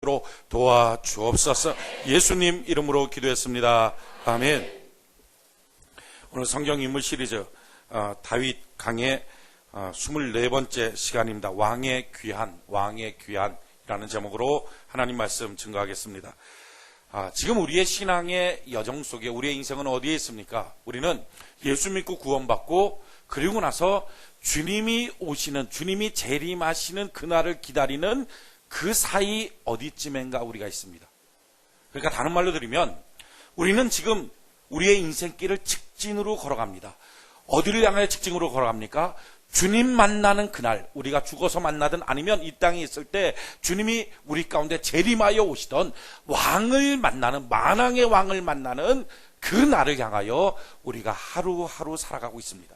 있도록 도와주옵소서. 예수님 이름으로 기도했습니다. 아멘. 오늘 성경 인물 시리즈 다윗 강의 24번째 시간입니다. 왕의 귀한이라는 제목으로 하나님 말씀 증거하겠습니다. 지금 우리의 신앙의 여정 속에 우리의 인생은 어디에 있습니까? 우리는 예수 믿고 구원받고 그리고 나서 주님이 오시는, 주님이 재림하시는 그날을 기다리는 그 사이 어디쯤인가 우리가 있습니다. 그러니까 다른 말로 드리면 우리는 지금 우리의 인생길을 직진으로 걸어갑니다. 어디를 향하여 직진으로 걸어갑니까? 주님 만나는 그날, 우리가 죽어서 만나든 아니면 이 땅에 있을 때 주님이 우리 가운데 재림하여 오시던 왕을 만나는, 만왕의 왕을 만나는 그 날을 향하여 우리가 하루하루 살아가고 있습니다.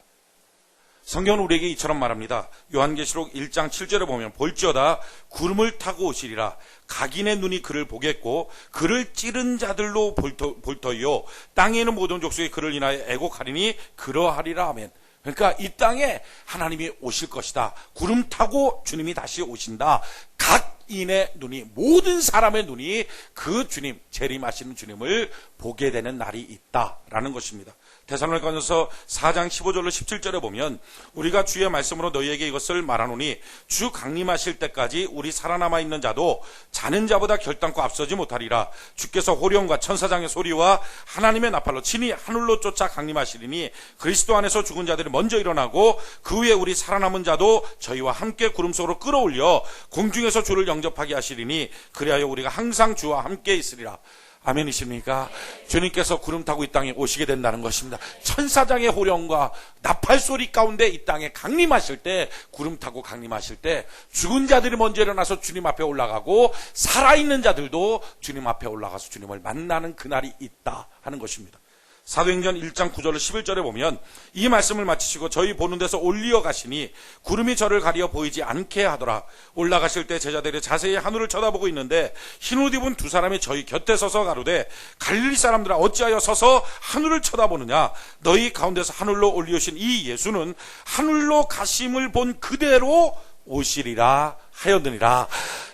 성경은 우리에게 이처럼 말합니다. 요한계시록 1장 7절에 보면 볼지어다 구름을 타고 오시리라. 각인의 눈이 그를 보겠고 그를 찌른 자들로 볼터이요 땅에 있는 모든 족속이 그를 인하여 애곡하리니 그러하리라. 아멘. 그러니까 이 땅에 하나님이 오실 것이다. 구름 타고 주님이 다시 오신다. 각인의 눈이, 모든 사람의 눈이 그 주님, 재림하시는 주님을 보게 되는 날이 있다라는 것입니다. 데살로니가전서 4장 15절로 17절에 보면 우리가 주의 말씀으로 너희에게 이것을 말하노니 주 강림하실 때까지 우리 살아남아 있는 자도 자는 자보다 결단코 앞서지 못하리라. 주께서 호령과 천사장의 소리와 하나님의 나팔로 친히 하늘로 쫓아 강림하시리니 그리스도 안에서 죽은 자들이 먼저 일어나고 그 후에 우리 살아남은 자도 저희와 함께 구름 속으로 끌어올려 공중에서 주를 영접하게 하시리니 그리하여 우리가 항상 주와 함께 있으리라. 아멘이십니까? 주님께서 구름 타고 이 땅에 오시게 된다는 것입니다. 천사장의 호령과 나팔 소리 가운데 이 땅에 강림하실 때, 구름 타고 강림하실 때 죽은 자들이 먼저 일어나서 주님 앞에 올라가고 살아있는 자들도 주님 앞에 올라가서 주님을 만나는 그날이 있다 하는 것입니다. 사도행전 1장 9절로 11절에 보면 이 말씀을 마치시고 저희 보는 데서 올리어 가시니 구름이 저를 가리어 보이지 않게 하더라. 올라가실 때 제자들이 자세히 하늘을 쳐다보고 있는데 흰옷 입은 두 사람이 저희 곁에 서서 가로되 갈릴리 사람들아 어찌하여 서서 하늘을 쳐다보느냐. 너희 가운데서 하늘로 올리우신 이 예수는 하늘로 가심을 본 그대로 오시리라 하였느니라.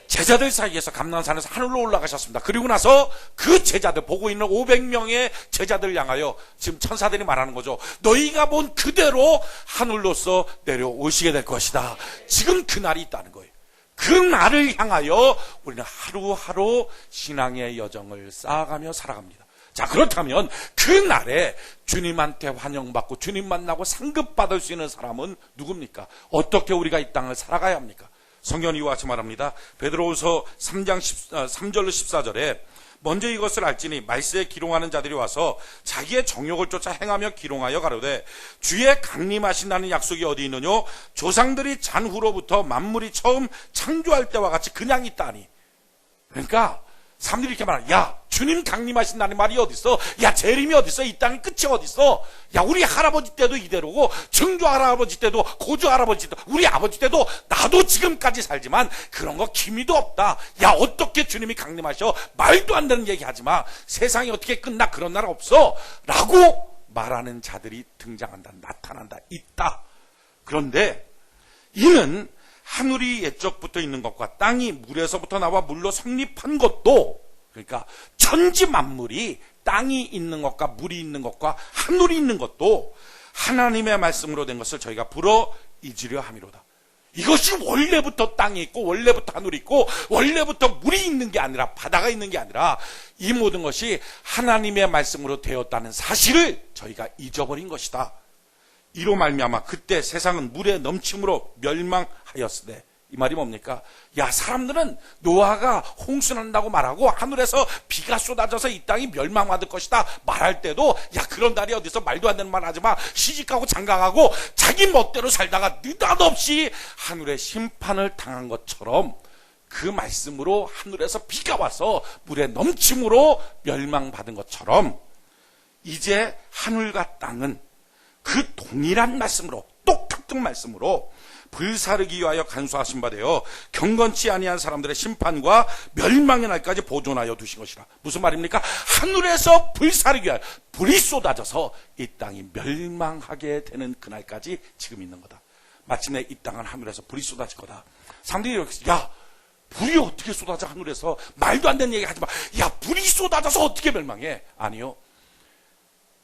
제자들 사이에서 감난산에서 하늘로 올라가셨습니다. 그리고 나서 그 제자들, 보고 있는 500명의 제자들 향하여 지금 천사들이 말하는 거죠. 너희가 본 그대로 하늘로서 내려오시게 될 것이다. 지금 그 날이 있다는 거예요. 그 날을 향하여 우리는 하루하루 신앙의 여정을 쌓아가며 살아갑니다. 자, 그렇다면 그 날에 주님한테 환영받고 주님 만나고 상급받을 수 있는 사람은 누굽니까? 어떻게 우리가 이 땅을 살아가야 합니까? 성경은 이와 같이 말합니다. 베드로후서 3장 3절로 14절에 먼저 이것을 알지니 말세에 기롱하는 자들이 와서 자기의 정욕을 쫓아 행하며 기롱하여 가로되 주의 강림하신다는 약속이 어디 있느뇨? 조상들이 잔 후로부터 만물이 처음 창조할 때와 같이 그냥 있다니. 그러니까 사람들이 이렇게 말하는, 야, 주님 강림하신다는 말이 어딨어? 야, 재림이 어딨어? 이 땅의 끝이 어딨어? 야, 우리 할아버지 때도 이대로고, 증조 할아버지 때도, 고조 할아버지 때도, 우리 아버지 때도, 나도 지금까지 살지만, 그런 거 기미도 없다. 야, 어떻게 주님이 강림하셔? 말도 안 되는 얘기 하지 마. 세상이 어떻게 끝나? 그런 나라 없어. 라고 말하는 자들이 등장한다, 나타난다, 있다. 그런데, 이는 하늘이 옛적부터 있는 것과 땅이 물에서부터 나와 물로 성립한 것도, 그러니까 천지 만물이 땅이 있는 것과 물이 있는 것과 하늘이 있는 것도 하나님의 말씀으로 된 것을 저희가 불어 잊으려 함이로다. 이것이 원래부터 땅이 있고 원래부터 하늘이 있고 원래부터 물이 있는 게 아니라, 바다가 있는 게 아니라 이 모든 것이 하나님의 말씀으로 되었다는 사실을 저희가 잊어버린 것이다. 이로 말미암아 그때 세상은 물의 넘침으로 멸망하였으되, 이 말이 뭡니까? 야, 사람들은 노아가 홍수난다고 말하고 하늘에서 비가 쏟아져서 이 땅이 멸망받을 것이다 말할 때도, 야, 그런 날이 어디서, 말도 안 되는 말 하지 마. 시집가고 장가가고 자기 멋대로 살다가 느닷없이 하늘의 심판을 당한 것처럼 그 말씀으로 하늘에서 비가 와서 물의 넘침으로 멸망받은 것처럼 이제 하늘과 땅은 그 동일한 말씀으로, 똑같은 말씀으로 불사르기 위하여 간수하신 바 되어 경건치 아니한 사람들의 심판과 멸망의 날까지 보존하여 두신 것이라. 무슨 말입니까? 하늘에서 불사르기 위하여, 불이 쏟아져서 이 땅이 멸망하게 되는 그날까지 지금 있는 거다. 마침내 이 땅은 하늘에서 불이 쏟아질 거다. 사람들이 이렇게, 야, 불이 어떻게 쏟아져 하늘에서. 말도 안 되는 얘기 하지 마. 야, 불이 쏟아져서 어떻게 멸망해? 아니요.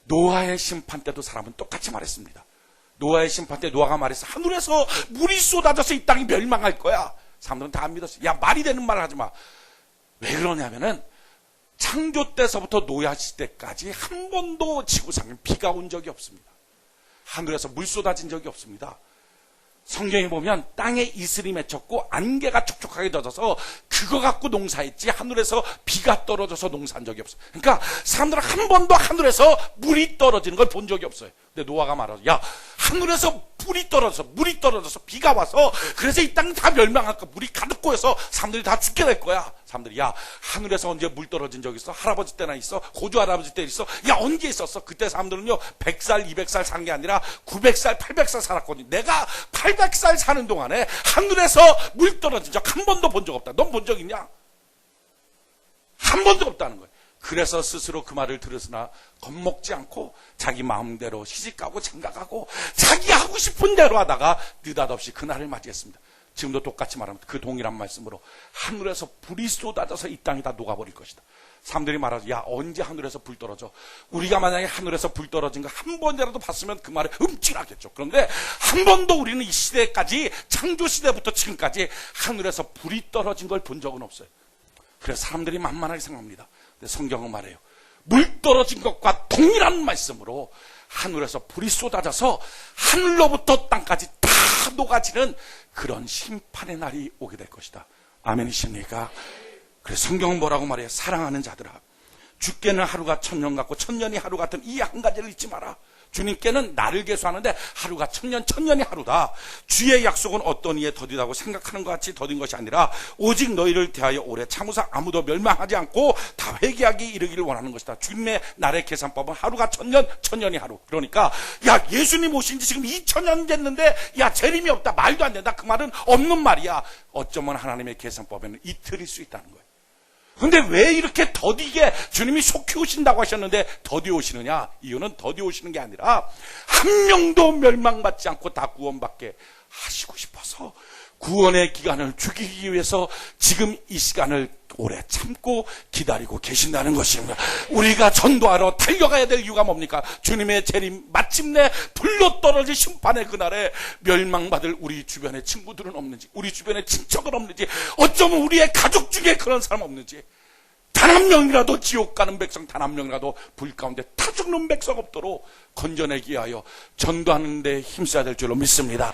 노아의 심판 때도 사람은 똑같이 말했습니다. 노아의 심판 때 노아가 말했어. 하늘에서 물이 쏟아져서 이 땅이 멸망할 거야. 사람들은 다 안 믿었어요. 야, 말이 되는 말 하지 마. 왜 그러냐면은 창조 때서부터 노아 시대까지 한 번도 지구상에 비가 온 적이 없습니다. 하늘에서 물 쏟아진 적이 없습니다. 성경에 보면 땅에 이슬이 맺혔고 안개가 촉촉하게 젖어서 그거 갖고 농사했지 하늘에서 비가 떨어져서 농사한 적이 없어요. 그러니까 사람들은 한 번도 하늘에서 물이 떨어지는 걸 본 적이 없어요. 근데 노아가 말하죠. 야, 하늘에서 물이 떨어져서 비가 와서 그래서 이 땅이 다 멸망할까. 물이 가득 고여서 사람들이 다 죽게 될 거야. 사람들이 야, 하늘에서 언제 물 떨어진 적 있어? 할아버지 때나 있어? 고조 할아버지 때 있어? 야, 언제 있었어? 그때 사람들은요 100살 200살 산 게 아니라 900살 800살 살았거든. 내가 800살 사는 동안에 하늘에서 물 떨어진 적 한 번도 본 적 없다. 넌 본 적 있냐? 한 번도 없다는 거예요. 그래서 스스로 그 말을 들으나 겁먹지 않고 자기 마음대로 시집가고 장가가고 자기 하고 싶은 대로 하다가 느닷없이 그날을 맞이했습니다. 지금도 똑같이 말합니다. 그 동일한 말씀으로 하늘에서 불이 쏟아져서 이 땅이 다 녹아버릴 것이다. 사람들이 말하죠. 야, 언제 하늘에서 불 떨어져? 우리가 만약에 하늘에서 불 떨어진 거 한 번이라도 봤으면 그 말에 음침하겠죠. 그런데 한 번도 우리는 이 시대까지 창조 시대부터 지금까지 하늘에서 불이 떨어진 걸 본 적은 없어요. 그래서 사람들이 만만하게 생각합니다. 근데 성경은 말해요. 물 떨어진 것과 동일한 말씀으로 하늘에서 불이 쏟아져서 하늘로부터 땅까지 다 녹아지는 그런 심판의 날이 오게 될 것이다. 아멘이십니까? 그래서 성경은 뭐라고 말해요? 사랑하는 자들아, 주께는 하루가 1000년 같고 1000년이 하루 같은 이 한 가지를 잊지 마라. 주님께는 나를 계수하는데 하루가 1000년, 1000년이 하루다. 주의 약속은 어떤 이에 더디다고 생각하는 것 같이 더딘 것이 아니라 오직 너희를 대하여 오래 참으사 아무도 멸망하지 않고 다 회개하기 이르기를 원하는 것이다. 주님의 날의 계산법은 하루가 1000년, 1000년이 하루. 그러니까 야, 예수님 오신 지 지금 2000년 됐는데 야, 재림이 없다. 말도 안 된다. 그 말은 없는 말이야. 어쩌면 하나님의 계산법에는 이틀일 수 있다는 거예요. 근데 왜 이렇게 더디게 주님이 속히 오신다고 하셨는데 더디 오시느냐? 이유는 더디 오시는 게 아니라 한 명도 멸망받지 않고 다 구원받게 하시고 싶어서 구원의 기간을 죽이기 위해서 지금 이 시간을 오래 참고 기다리고 계신다는 것입니다. 우리가 전도하러 달려가야 될 이유가 뭡니까? 주님의 재림 마침내 불로 떨어질 심판의 그날에 멸망받을 우리 주변의 친구들은 없는지, 우리 주변의 친척은 없는지, 어쩌면 우리의 가족 중에 그런 사람 없는지, 단 한 명이라도 지옥 가는 백성, 단 한 명이라도 불 가운데 타 죽는 백성 없도록 건져내기 위하여 전도하는 데 힘써야 될 줄로 믿습니다.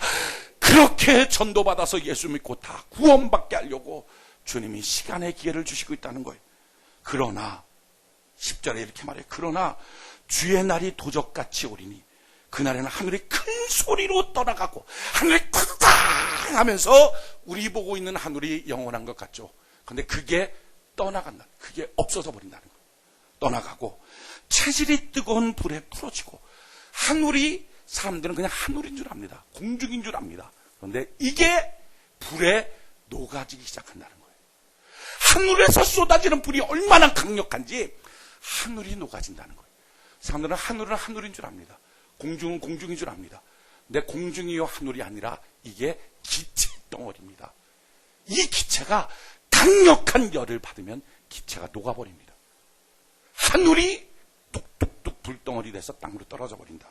그렇게 전도받아서 예수 믿고 다 구원받게 하려고 주님이 시간의 기회를 주시고 있다는 거예요. 그러나 10절에 이렇게 말해요. 그러나 주의 날이 도적같이 오리니 그날에는 하늘이 큰 소리로 떠나가고 하늘이 쿵쾅 하면서 우리 보고 있는 하늘이 영원한 것 같죠. 그런데 그게 떠나간다. 그게 없어져 버린다는 거예요. 떠나가고 체질이 뜨거운 불에 풀어지고 하늘이, 사람들은 그냥 하늘인 줄 압니다. 공중인 줄 압니다. 그런데 이게 불에 녹아지기 시작한다는 거예요. 하늘에서 쏟아지는 불이 얼마나 강력한지 하늘이 녹아진다는 거예요. 사람들은 하늘은 하늘인 줄 압니다. 공중은 공중인 줄 압니다. 근데 공중이요 하늘이 아니라 이게 기체 덩어리입니다. 이 기체가 강력한 열을 받으면 기체가 녹아버립니다. 하늘이 뚝뚝뚝 불덩어리 돼서 땅으로 떨어져 버린다.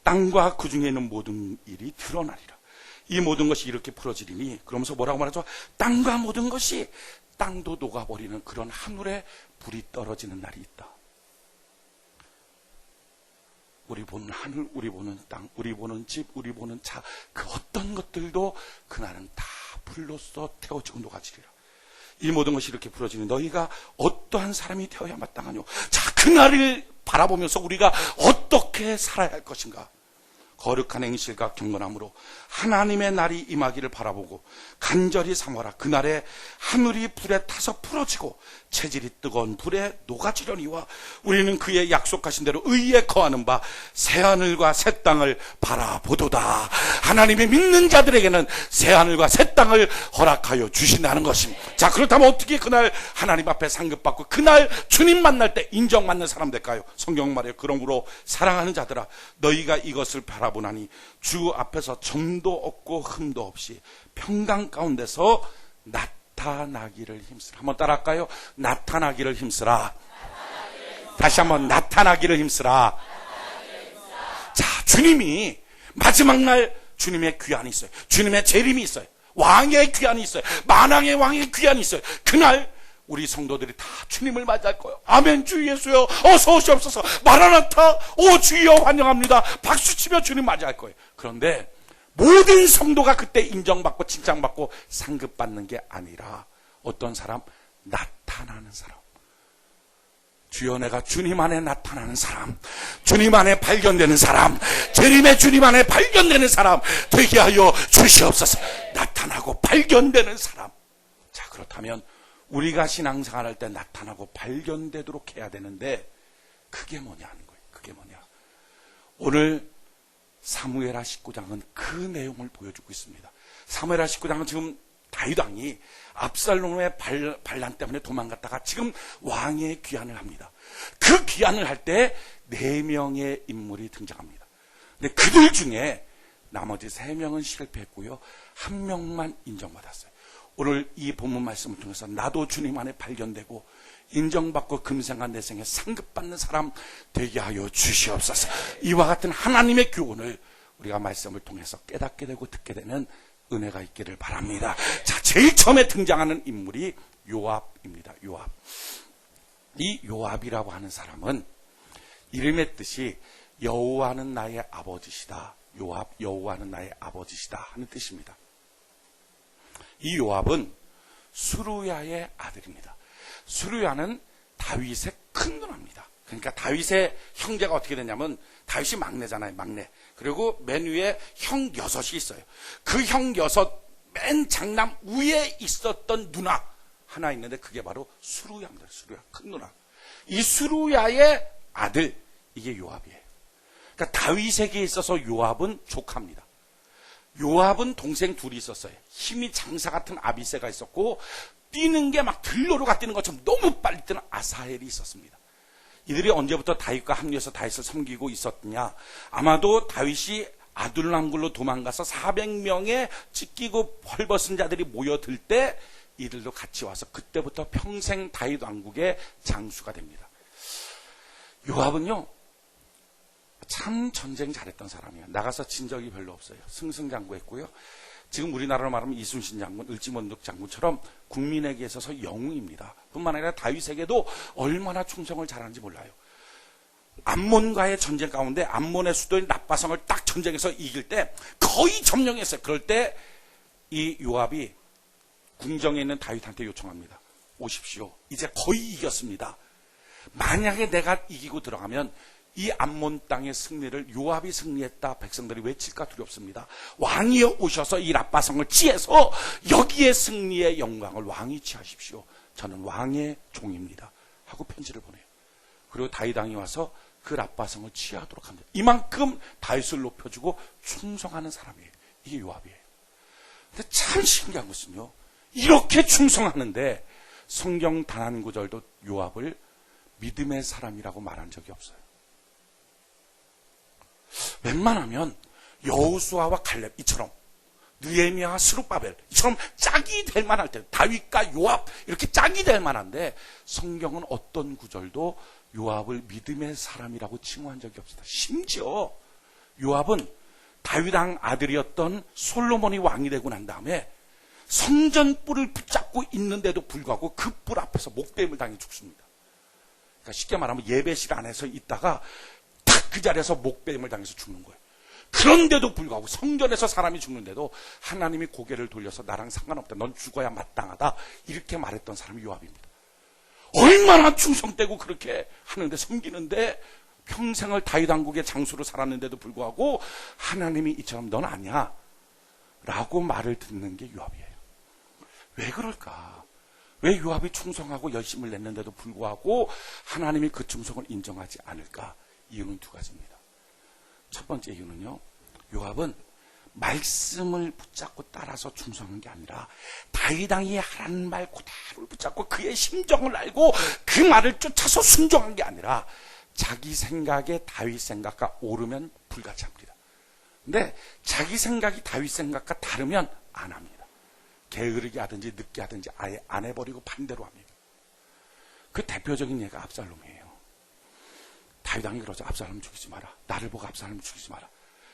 땅과 그 중에 있는 모든 일이 드러나리라. 이 모든 것이 이렇게 풀어지리니, 그러면서 뭐라고 말하죠? 땅과 모든 것이, 땅도 녹아버리는 그런 하늘에 불이 떨어지는 날이 있다. 우리 보는 하늘, 우리 보는 땅, 우리 보는 집, 우리 보는 차, 그 어떤 것들도 그날은 다 불로써 태워지고 녹아지리라. 이 모든 것이 이렇게 풀어지니 너희가 어떠한 사람이 되어야 마땅하뇨? 자, 그날을 바라보면서 우리가 어떻게 살아야 할 것인가? 거룩한 행실과 경건함으로 하나님의 날이 임하기를 바라보고 간절히 삼아라. 그날에 하늘이 불에 타서 풀어지고 체질이 뜨거운 불에 녹아지려니와 우리는 그의 약속하신 대로 의에 거하는 바 새하늘과 새 땅을 바라보도다. 하나님이 믿는 자들에게는 새하늘과 새 땅을 허락하여 주신다는 것입니다. 자, 그렇다면 어떻게 그날 하나님 앞에 상급받고 그날 주님 만날 때 인정받는 사람 될까요? 성경 말이에요. 그러므로 사랑하는 자들아, 너희가 이것을 바라보고 바라보나니 주 앞에서 점도 없고 흠도 없이 평강 가운데서 나타나기를 힘쓰라. 한번 따라할까요? 나타나기를 힘쓰라. 다시 한번 나타나기를 힘쓰라. 자, 주님이 마지막 날 주님의 귀환이 있어요. 주님의 재림이 있어요. 왕의 귀환이 있어요. 만왕의 왕의 귀환이 있어요. 그날 우리 성도들이 다 주님을 맞이할 거예요. 아멘. 주 예수여 어서 오시옵소서. 마라나타. 오 주여 환영합니다. 박수치며 주님 맞이할 거예요. 그런데 모든 성도가 그때 인정받고 칭찬받고 상급받는 게 아니라 어떤 사람? 나타나는 사람. 주여 내가 주님 안에 나타나는 사람, 주님 안에 발견되는 사람, 재림의 주님 안에 발견되는 사람 되게 하여 주시옵소서. 나타나고 발견되는 사람. 자, 그렇다면 우리가 신앙생활할 때 나타나고 발견되도록 해야 되는데 그게 뭐냐는 거예요. 그게 뭐냐. 오늘 사무엘하 19장은 그 내용을 보여주고 있습니다. 사무엘하 19장은 지금 다윗 왕이 압살롬의 반란 때문에 도망갔다가 지금 왕의 귀환을 합니다. 그 귀환을 할 때 4명의 인물이 등장합니다. 근데 그들 중에 나머지 3명은 실패했고요. 1명만 인정받았어요. 오늘 이 본문 말씀을 통해서 나도 주님 안에 발견되고 인정받고 금생과 내생에 상급받는 사람 되게 하여 주시옵소서. 이와 같은 하나님의 교훈을 우리가 말씀을 통해서 깨닫게 되고 듣게 되는 은혜가 있기를 바랍니다. 자, 제일 처음에 등장하는 인물이 요압입니다. 요압. 이 요압이라고 하는 사람은 이름의 뜻이 여호와는 나의 아버지시다. 요압, 여호와는 나의 아버지시다 하는 뜻입니다. 이 요압은 수루야의 아들입니다. 수루야는 다윗의 큰 누나입니다. 그러니까 다윗의 형제가 어떻게 되냐면 다윗이 막내잖아요. 막내. 그리고 맨 위에 형 6이 있어요. 그 형 6 맨 장남 위에 있었던 누나 하나 있는데 그게 바로 수루야입니다. 수루야, 큰 누나. 이 수루야의 아들, 이게 요압이에요. 그러니까 다윗에게 있어서 요압은 조카입니다. 요압은 동생 둘이 있었어요. 힘이 장사 같은 아비새가 있었고 뛰는 게 막 들로로가 뛰는 것처럼 너무 빨리 뛰는 아사헬이 있었습니다. 이들이 언제부터 다윗과 합류해서 다윗을 섬기고 있었느냐? 아마도 다윗이 아둘람굴로 도망가서 400명의 찢기고 헐벗은 자들이 모여들 때 이들도 같이 와서 그때부터 평생 다윗 왕국의 장수가 됩니다. 요압은요, 참 전쟁 잘했던 사람이에요. 나가서 진 적이 별로 없어요. 승승장구했고요. 지금 우리나라로 말하면 이순신 장군, 을지문덕 장군처럼 국민에게 있어서 영웅입니다. 뿐만 아니라 다윗에게도 얼마나 충성을 잘하는지 몰라요. 암몬과의 전쟁 가운데 암몬의 수도인 랍바성을 딱 전쟁에서 이길 때 거의 점령했어요. 그럴 때 이 요압이 궁정에 있는 다윗한테 요청합니다. 오십시오. 이제 거의 이겼습니다. 만약에 내가 이기고 들어가면 이 암몬 땅의 승리를 요압이 승리했다 백성들이 외칠까 두렵습니다. 왕이 오셔서 이 랍바성을 취해서 여기에 승리의 영광을 왕이 취하십시오. 저는 왕의 종입니다. 하고 편지를 보내요. 그리고 다윗 왕이 와서 그 랍바성을 취하도록 합니다. 이만큼 다윗을 높여주고 충성하는 사람이에요. 이게 요압이에요. 근데 참 신기한 것은요, 이렇게 충성하는데 성경 단 한 구절도 요압을 믿음의 사람이라고 말한 적이 없어요. 웬만하면 여호수아와 갈렙 이처럼, 느헤미야와 스룹바벨 이처럼 짝이 될 만할 때, 다윗과 요압 이렇게 짝이 될 만한데 성경은 어떤 구절도 요압을 믿음의 사람이라고 칭호한 적이 없습니다. 심지어 요압은 다윗 왕 아들이었던 솔로몬이 왕이 되고 난 다음에 성전 뿔을 붙잡고 있는데도 불구하고 그 뿔 앞에서 목베임을 당해 죽습니다. 그러니까 쉽게 말하면 예배실 안에서 있다가 딱 그 자리에서 목베임을 당해서 죽는 거예요. 그런데도 불구하고, 성전에서 사람이 죽는데도 하나님이 고개를 돌려서 나랑 상관없다, 넌 죽어야 마땅하다, 이렇게 말했던 사람이 요압입니다. 얼마나 충성되고 그렇게 하는데, 섬기는데 평생을 다윗 왕국의 장수로 살았는데도 불구하고 하나님이 이처럼 넌 아니야 라고 말을 듣는 게 요압이에요. 왜 그럴까? 왜 요압이 충성하고 열심을 냈는데도 불구하고 하나님이 그 충성을 인정하지 않을까? 이유는 2가지입니다. 첫 번째 이유는요, 요압은 말씀을 붙잡고 따라서 충성한 게 아니라 다윗 왕이 하라는 말 그대로 붙잡고 그의 심정을 알고 그 말을 쫓아서 순종한 게 아니라 자기 생각에 다윗 생각과 오르면 불같이 합니다. 근데 자기 생각이 다윗 생각과 다르면 안 합니다. 게으르게 하든지 늦게 하든지 아예 안 해버리고 반대로 합니다. 그 대표적인 예가 압살롬이에요. 다윗 왕이 그러죠. 압살롬 죽이지 마라. 나를 보고 압살롬 죽이지 마라.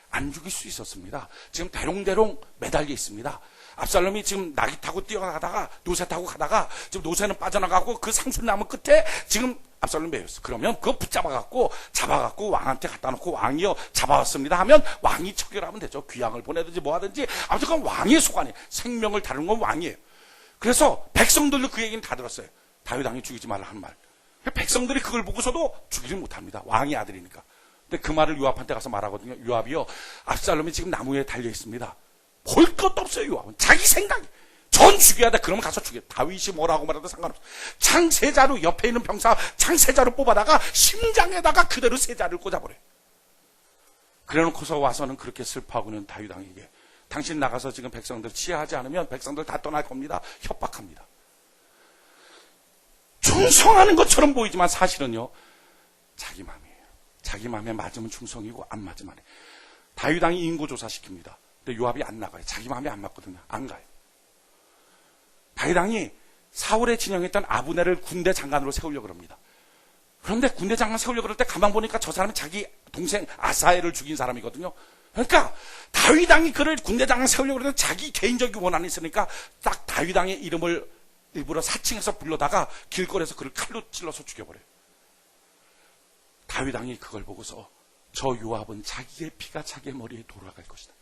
안 죽일 수 있었습니다. 지금 대롱대롱 매달려 있습니다. 압살롬이 지금 나귀 타고 뛰어가다가 노새 타고 가다가 지금 노새는 빠져나가고 그 상순나무 끝에 지금 압살롬이 매였어. 그러면 그거 잡아갖고 왕한테 갖다 놓고 왕이요 잡아왔습니다 하면 왕이 처결하면 되죠. 귀양을 보내든지 뭐 하든지 아무튼 그건 왕의 소관이에요. 생명을 다루는 건 왕이에요. 그래서 백성들도 그 얘기는 다 들었어요. 다윗 왕이 죽이지 말라 하는 말. 백성들이 그걸 보고서도 죽이지 못합니다. 왕의 아들이니까. 근데 그 말을 요압한테 가서 말하거든요. 요압이요, 압살롬이 지금 나무에 달려 있습니다. 볼 것도 없어요. 요압은 자기 생각이 전 죽여야 돼. 그러면 가서 죽여. 다윗이 뭐라고 말해도 상관없어. 창세자루, 옆에 있는 병사 창세자루 뽑아다가 심장에다가 그대로 세자를 꽂아버려요. 그래놓고서 와서는 그렇게 슬퍼하고는 다윗 왕에게, 당신 나가서 지금 백성들 치하하지 않으면 백성들 다 떠날 겁니다. 협박합니다. 충성하는 것처럼 보이지만 사실은요, 자기 마음이에요. 자기 마음에 맞으면 충성이고 안 맞으면 안 해요. 다윗 왕이 인구조사 시킵니다. 근데 요압이 안 나가요. 자기 마음에 안 맞거든요. 안 가요. 다윗 왕이 사울의 진영했던 아브넬을 군대 장관으로 세우려고 합니다. 그런데 군대 장관 세우려고 그럴 때 가만 보니까 저 사람이 자기 동생 아사엘을 죽인 사람이거든요. 그러니까 다윗 왕이 그를 군대 장관 세우려고 그럴 때 자기 개인적인 원한이 있으니까 딱 다윗 왕의 이름을 일부러 사칭해서 불러다가 길거리에서 그를 칼로 찔러서 죽여버려요. 다윗 왕이 그걸 보고서 저 요압은 자기의 피가 자기의 머리에 돌아갈 것이다.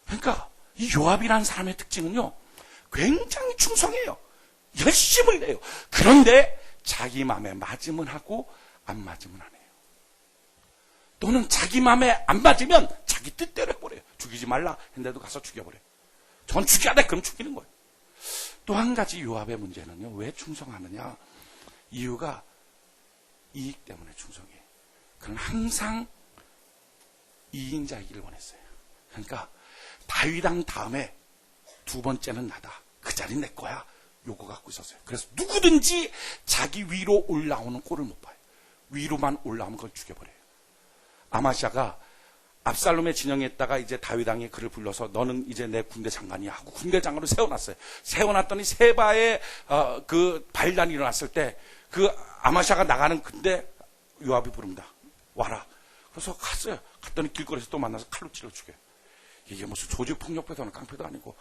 그러니까 이 요압이라는 사람의 특징은요, 굉장히 충성해요. 열심을 내요. 그런데 자기 마음에 맞으면 하고 안 맞으면 안 해요. 또는 자기 마음에 안 맞으면 자기 뜻대로 해버려요. 죽이지 말라 했는데도 가서 죽여버려요. 전 죽여야 돼. 그럼 죽이는 거예요. 또 한 가지 요압의 문제는요, 왜 충성하느냐, 이유가 이익 때문에 충성해요. 그는 항상 이인자이기를 원했어요. 그러니까 다윗 왕 다음에 두 번째는 나다. 그 자리 내 거야. 요거 갖고 있었어요. 그래서 누구든지 자기 위로 올라오는 꼴을 못 봐요. 위로만 올라오면 그걸 죽여버려요. 아마샤가 압살롬의 진영에 있다가 이제 다윗 왕이 그를 불러서 너는 이제 내 군대 장관이야 하고 군대 장관으로 세워놨어요. 세워놨더니 세바의 그 반란이 일어났을 때 그 아마샤가 나가는 근데 요압이 부릅니다. 와라. 그래서 갔어요. 갔더니 길거리에서 또 만나서 칼로 찔러 죽여요. 이게 무슨 조직폭력배도 깡패도 아니고.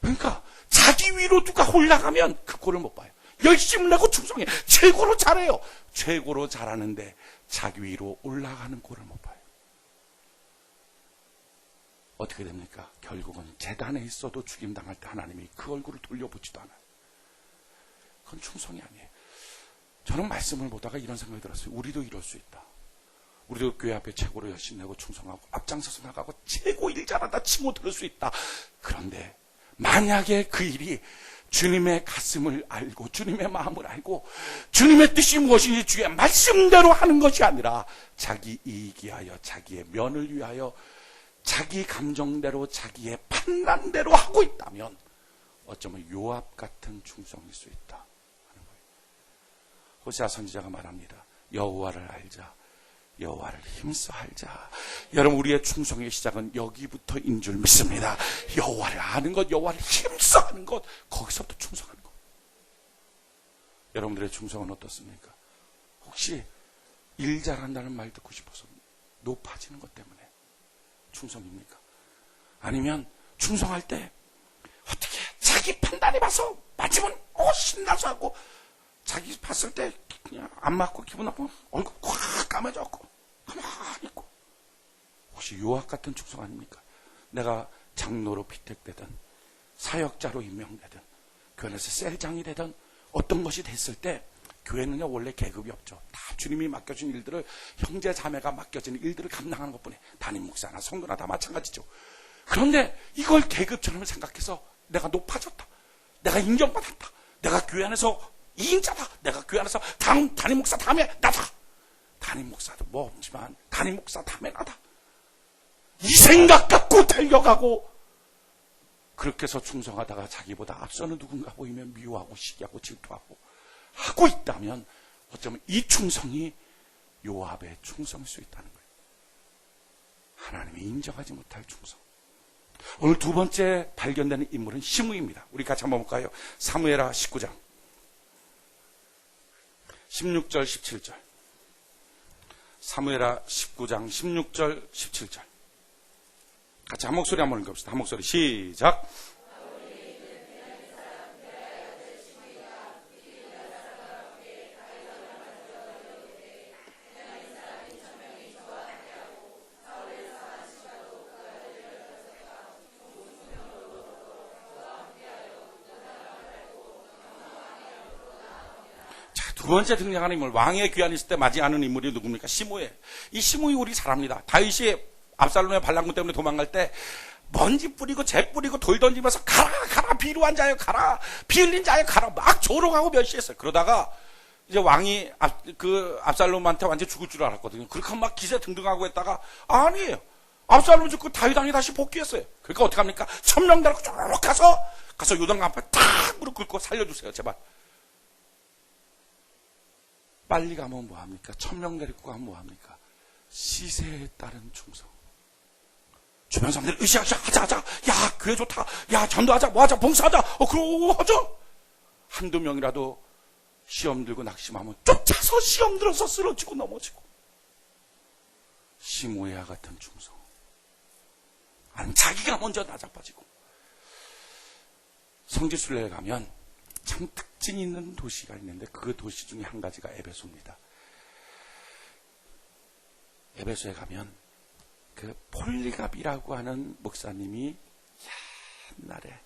그러니까 자기 위로 누가 올라가면 그 꼴을 못 봐요. 열심을 내고 충성해. 최고로 잘해요. 최고로 잘하는데 자기 위로 올라가는 꼴을 못 봐요. 어떻게 됩니까? 결국은 재단에 있어도 죽임당할 때 하나님이 그 얼굴을 돌려보지도 않아요. 그건 충성이 아니에요. 저는 말씀을 보다가 이런 생각이 들었어요. 우리도 이럴 수 있다. 우리도 교회 앞에 최고로 열심히 내고 충성하고 앞장서서 나가고 최고 일 잘한다 칭호 들을 수 있다. 그런데 만약에 그 일이 주님의 가슴을 알고 주님의 마음을 알고 주님의 뜻이 무엇인지 주의 말씀대로 하는 것이 아니라 자기 이익 위하여 자기의 면을 위하여 자기 감정대로 자기의 판단대로 하고 있다면 어쩌면 요압 같은 충성일 수 있다 하는 거예요. 호세아 선지자가 말합니다. 여호와를 알자. 여호와를 힘써 알자. 여러분, 우리의 충성의 시작은 여기부터인 줄 믿습니다. 여호와를 아는 것, 여호와를 힘써 하는 것, 거기서부터 충성하는 것. 여러분들의 충성은 어떻습니까? 혹시 일 잘한다는 말 듣고 싶어서 높아지는 것 때문에 충성입니까? 아니면 충성할 때 어떻게 자기 판단해 봐서 맞으면 신나서 하고 자기 봤을 때 그냥 안 맞고 기분 나쁘면 얼굴 확 까매졌고 가만히 있고. 혹시 요압 같은 충성 아닙니까? 내가 장로로 피택되든 사역자로 임명되든 교회에서 셀장이 되든 어떤 것이 됐을 때 교회는요 원래 계급이 없죠. 다 주님이 맡겨준 일들을 형제 자매가 맡겨진 일들을 감당하는 것뿐이에요. 담임 목사나 성도나 다 마찬가지죠. 그런데 이걸 계급처럼 생각해서 내가 높아졌다. 내가 인정받았다. 내가 교회 안에서 2인자다. 내가 교회 안에서 담임 목사 다음에 나다. 담임 목사도 뭐 없지만 담임 목사 다음에 나다. 이 생각 갖고 달려가고 그렇게 해서 충성하다가 자기보다 앞서는 누군가 보이면 미워하고 시기하고 질투하고 하고 있다면 어쩌면 이 충성이 요압의 충성일 수 있다는 거예요. 하나님이 인정하지 못할 충성. 오늘 두 번째 발견되는 인물은 시므이입니다. 우리 같이 한번 볼까요? 사무엘하 19장 16절 17절. 사무엘하 19장 16절 17절. 같이 한 목소리 한번 읽읍시다. 한 목소리 시작. 두 번째 등장하는 인물, 왕의 귀환이 있을 때 맞이하는 인물이 누굽니까? 시므이. 이 시므이 우리 잘 압니다. 다윗이 압살롬의 반란군 때문에 도망갈 때 먼지 뿌리고 재 뿌리고 돌 던지면서 가라 비루한 자여 가라, 비 흘린 자여 가라 막 조롱하고 멸시했어요. 그러다가 이제 왕이 압살롬한테 완전 죽을 줄 알았거든요. 그렇게 막 기세 등등하고 했다가 아니에요. 압살롬 죽고 다윗 왕이 다시 복귀했어요. 그러니까 어떻게 합니까? 천명 데리고 쭉 가서 요단 앞에 탁 무릎 꿇고 살려주세요 제발. 빨리 가면 뭐합니까? 천명 데리고 가면 뭐합니까? 시세에 따른 충성. 주변 사람들이 으쌰으쌰 하자. 야, 교회 좋다. 야, 전도하자. 뭐하자. 봉사하자. 그러고 하죠. 한두 명이라도 시험 들고 낙심하면 쫓아서 시험 들어서 쓰러지고 넘어지고. 시므이와 같은 충성. 아니, 자기가 먼저 나자빠지고. 성지순례에 가면 참 특징 있는 도시가 있는데 그 도시 중에 한 가지가 에베소입니다. 에베소에 가면 그 폴리갑이라고 하는 목사님이 옛날에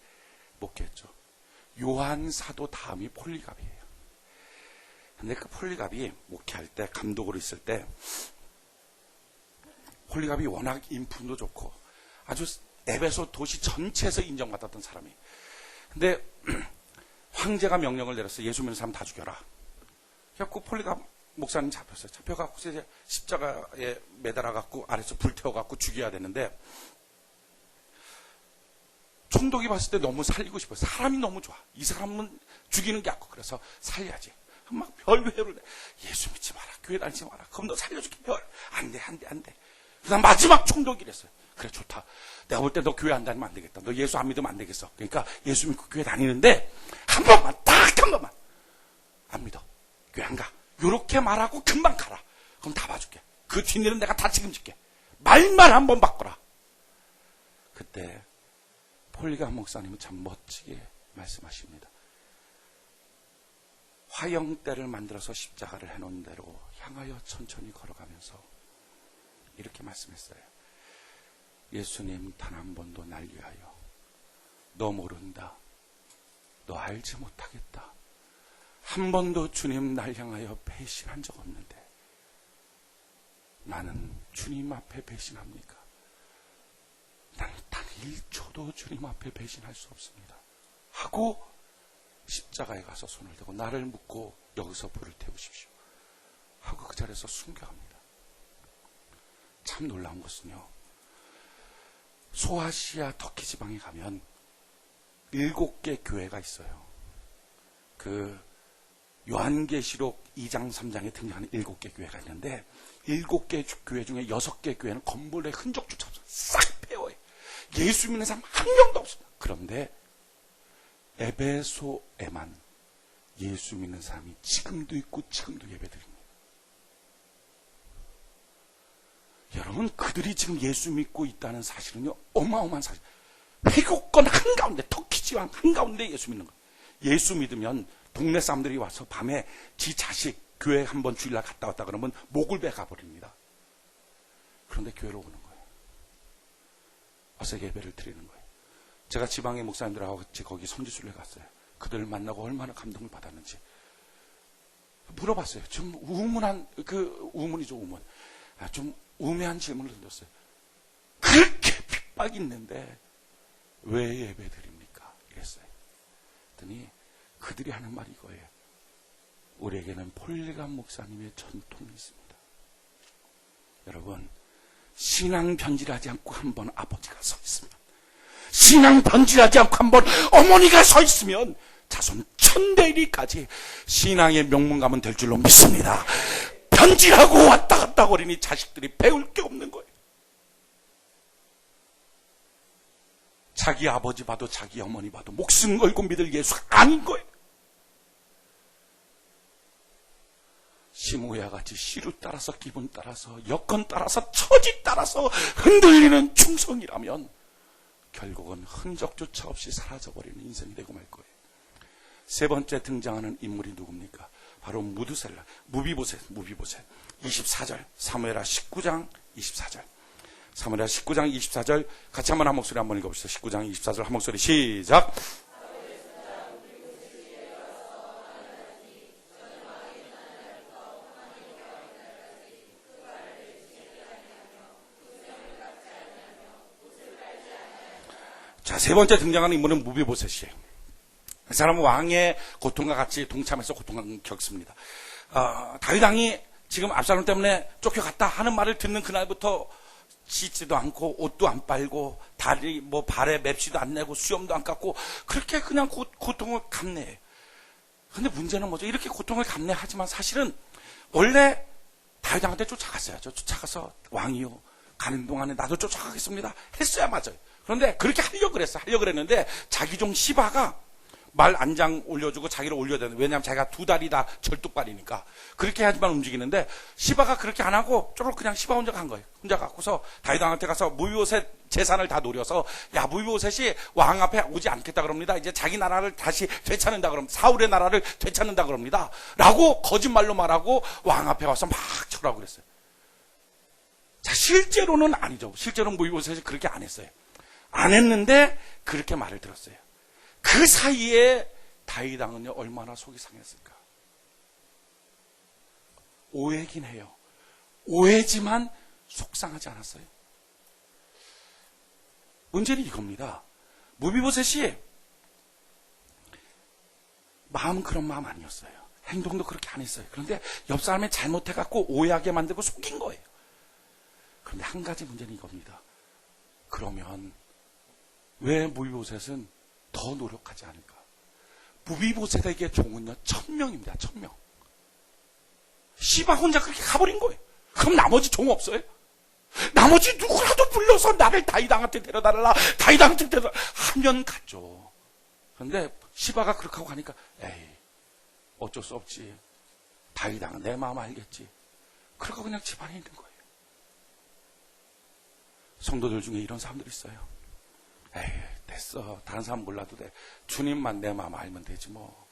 목회했죠. 요한 사도 다음이 폴리갑이에요. 근데 그 폴리갑이 목회할 때 감독으로 있을 때 폴리갑이 워낙 인품도 좋고 아주 에베소 도시 전체에서 인정받았던 사람이. 근데 황제가 명령을 내렸어요. 예수 믿는 사람 다 죽여라. 그래서 폴리갑 목사님 잡혔어요. 잡혀갖고 이제 십자가에 매달아갖고 아래서 불태워갖고 죽여야 되는데 총독이 봤을 때 너무 살리고 싶어요. 사람이 너무 좋아. 이 사람은 죽이는 게 아니고 그래서 살려야지. 막 별회를 내. 예수 믿지 마라. 교회 다니지 마라. 그럼 너 살려줄게. 안 돼. 그다음 마지막 총독이랬어요. 그래 좋다. 내가 볼 때 너 교회 안 다니면 안 되겠다. 너 예수 안 믿으면 안 되겠어. 그러니까 예수 믿고 교회 다니는데 한 번만 안 믿어. 교회 안 가. 요렇게 말하고 금방 가라. 그럼 다 봐줄게. 그 뒷일은 내가 다 책임질게. 말만 한 번 바꿔라. 그때 폴리갑 목사님은 참 멋지게 말씀하십니다. 화형대를 만들어서 십자가를 해놓은 대로 향하여 천천히 걸어가면서 이렇게 말씀했어요. 예수님 단 한 번도 날 위하여 너 모른다. 너 알지 못하겠다. 한 번도 주님 날 향하여 배신한 적 없는데 나는 주님 앞에 배신합니까? 나는 단 1초도 주님 앞에 배신할 수 없습니다. 하고 십자가에 가서 손을 대고 나를 묻고 여기서 불을 태우십시오. 하고 그 자리에서 순교합니다. 참 놀라운 것은요. 소아시아 터키 지방에 가면 7개 교회가 있어요. 그 요한계시록 2장 3장에 등장하는 7개 교회가 있는데 7개 교회 중에 6개 교회는 건물의 흔적조차 없어요. 싹 폐허해. 예수 믿는 사람 한 명도 없습니다. 그런데 에베소에만 예수 믿는 사람이 지금도 있고 지금도 예배드립니다. 여러분 그들이 지금 예수 믿고 있다는 사실은요 어마어마한 사실. 회국권 한가운데 터키 지방 한가운데 예수 믿는 거예요. 예수 믿으면 동네 사람들이 와서 밤에 지 자식 교회 한번 주일날 갔다 왔다 그러면 목을 베 가버립니다. 그런데 교회로 오는 거예요. 와서 예배를 드리는 거예요. 제가 지방의 목사님들하고 같이 거기 성지순례 갔어요. 그들을 만나고 얼마나 감동을 받았는지 물어봤어요. 좀 우문한 우문이죠 우문. 좀 우매한 질문을 던졌어요. 그렇게 핍박이 있는데 왜 예배 드립니까? 이랬어요. 그랬더니 그들이 하는 말이 이거예요. 우리에게는 폴리갑 목사님의 전통이 있습니다. 여러분 신앙 변질하지 않고 한 번 아버지가 서 있으면 신앙 변질하지 않고 한 번 어머니가 서 있으면 자손 천대리까지 신앙의 명문가면 될 줄로 믿습니다. 변질하고 왔다 갔다 거리니 자식들이 배울 게 없는 거예요. 자기 아버지 봐도 자기 어머니 봐도 목숨 걸고 믿을 예수가 아닌 거예요. 시므야 같이 시류 따라서 기분 따라서 여건 따라서 처지 따라서 흔들리는 충성이라면 결국은 흔적조차 없이 사라져버리는 인생이 되고 말 거예요. 세 번째 등장하는 인물이 누굽니까? 바로 무비보셋 24절 사무엘하 19장 24절 사무엘하 19장 24절 같이 한번 한 목소리 한번 읽어봅시다. 19장 24절 한 목소리 시작. 자, 세 번째 등장하는 인물은 무비보셋이에요. 이 사람은 왕의 고통과 같이 동참해서 고통을 겪습니다. 다윗 왕이 지금 압살롬 때문에 쫓겨갔다 하는 말을 듣는 그날부터 씻지도 않고 옷도 안 빨고 다리 발에 맵시도 안 내고 수염도 안 깎고 그렇게 그냥 고통을 감내해요. 근데 문제는 뭐죠? 이렇게 고통을 감내하지만 사실은 원래 다윗 왕한테 쫓아갔어야죠. 쫓아가서 왕이요 가는 동안에 나도 쫓아가겠습니다 했어야 맞아요. 그런데 그렇게 하려고 그랬는데 자기 종 시바가 말 안장 올려주고 자기를 올려야 되는데, 왜냐하면 자기가 두 다리 다 절뚝발이니까 그렇게 해야지만 움직이는데 시바가 그렇게 안 하고 쪼록 그냥 시바 혼자 간 거예요. 혼자 갖고서 다윗 왕한테 가서 무비보셋 재산을 다 노려서 야 무비보셋이 왕 앞에 오지 않겠다 그럽니다. 이제 자기 나라를 다시 되찾는다 그럽니다. 사울의 나라를 되찾는다 그럽니다. 라고 거짓말로 말하고 왕 앞에 와서 막 쳐라고 그랬어요. 자, 실제로는 아니죠. 실제로는 무비보셋이 그렇게 안 했어요. 안 했는데 그렇게 말을 들었어요. 그 사이에 다윗 왕은요 얼마나 속이 상했을까. 오해긴 해요. 오해지만 속상하지 않았어요. 문제는 이겁니다. 무비보셋이 마음은 그런 마음 아니었어요. 행동도 그렇게 안 했어요. 그런데 옆 사람이 잘못해갖고 오해하게 만들고 속인 거예요. 그런데 한 가지 문제는 이겁니다. 그러면 왜 무비보셋은 더 노력하지 않을까? 무비보셋에게 종은요 1000명입니다. 1000명. 시바 혼자 그렇게 가버린 거예요. 그럼 나머지 종 없어요? 나머지 누구라도 불러서 나를 다윗 왕한테 데려달라, 다윗 왕한테 데려달라 하면 갔죠. 그런데 시바가 그렇게 하고 가니까 에이 어쩔 수 없지. 다윗 왕은 내 마음 알겠지. 그러고 그냥 집안에 있는 거예요. 성도들 중에 이런 사람들이 있어요. 에이 됐어. 다른 사람 몰라도 돼. 주님만 내 마음 알면 되지 뭐.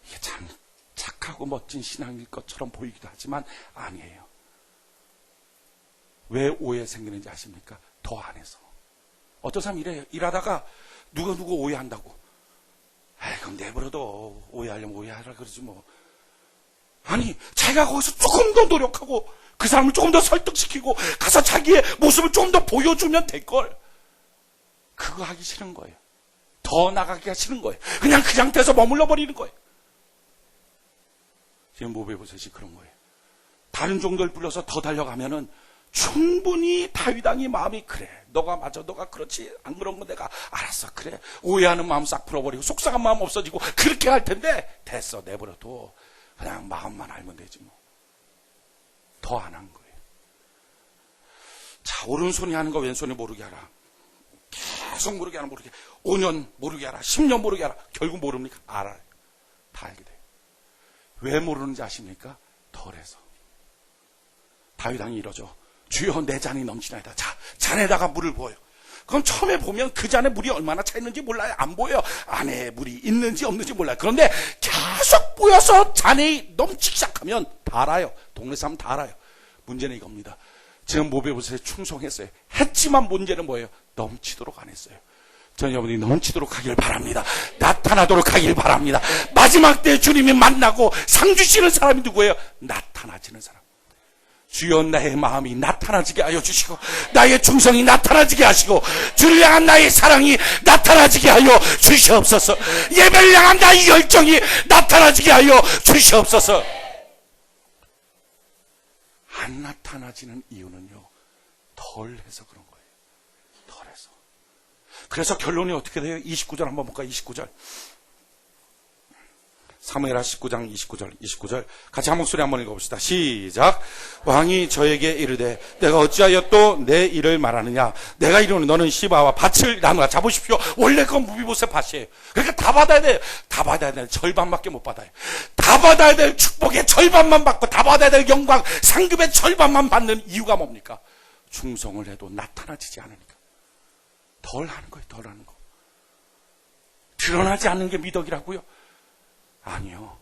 이게 참 착하고 멋진 신앙일 것처럼 보이기도 하지만 아니에요. 왜 오해 생기는지 아십니까? 더 안에서. 어떤 사람 이래요. 일하다가 누구 오해한다고. 에이 그럼 내버려둬. 오해하려면 오해하라 그러지 뭐. 아니 자기가 거기서 조금 더 노력하고 그 사람을 조금 더 설득시키고 가서 자기의 모습을 조금 더 보여주면 될걸. 그거 하기 싫은 거예요. 더 나가기가 싫은 거예요. 그냥 그 상태에서 머물러 버리는 거예요. 지금 무비보셋이 그런 거예요. 다른 종들 불러서 더 달려가면은 충분히 다윗 왕이 마음이 그래. 너가 맞아. 너가 그렇지. 안 그런 거 내가 알았어. 그래. 오해하는 마음 싹 풀어버리고 속상한 마음 없어지고 그렇게 할 텐데 됐어. 내버려둬. 그냥 마음만 알면 되지 뭐. 더 안 한 거예요. 자, 오른손이 하는 거 왼손이 모르게 하라. 계속 모르게 하라. 5년 모르게 하라. 10년 모르게 하라. 결국 모릅니까? 알아요. 다 알게 돼요. 왜 모르는지 아십니까? 덜해서. 다윗 왕이 이러죠. 주여 내 잔이 넘치나이다. 자, 잔에다가 물을 부어요. 그럼 처음에 보면 그 잔에 물이 얼마나 차 있는지 몰라요. 안 보여요. 안에 물이 있는지 없는지 몰라요. 그런데 계속 보여서 잔이 넘치기 시작하면 다 알아요. 동네 사람 다 알아요. 문제는 이겁니다. 지금 무비보셋에 충성했어요. 했지만 문제는 뭐예요? 넘치도록 안 했어요. 저는 여러분이 넘치도록 하길 바랍니다. 나타나도록 하길 바랍니다. 마지막 때 주님이 만나고 상 주시는 사람이 누구예요? 나타나지는 사람. 주여 나의 마음이 나타나지게 하여 주시고 나의 충성이 나타나지게 하시고 주를 향한 나의 사랑이 나타나지게 하여 주시옵소서. 예배를 향한 나의 열정이 나타나지게 하여 주시옵소서. 안 나타나지는 이유는요 덜해서 그런 거예요. 덜해서. 그래서 결론이 어떻게 돼요? 29절 한번 볼까요? 29절 사무엘하 19장 29절 같이 한 목소리 한번 읽어봅시다. 시작. 왕이 저에게 이르되 내가 어찌하여 또 내 일을 말하느냐. 내가 이르노니 너는 시바와 밭을 나누라. 잡으십시오. 원래 그건 무비보셋 밭이에요. 그러니까 다 받아야 돼요. 다 받아야 될 절반밖에 못 받아요. 다 받아야 될 축복의 절반만 받고 다 받아야 될 영광 상급의 절반만 받는 이유가 뭡니까? 충성을 해도 나타나지지 않으니까. 덜 하는 거예요. 덜 하는 거. 드러나지 않는 게 미덕이라고요? 아니요.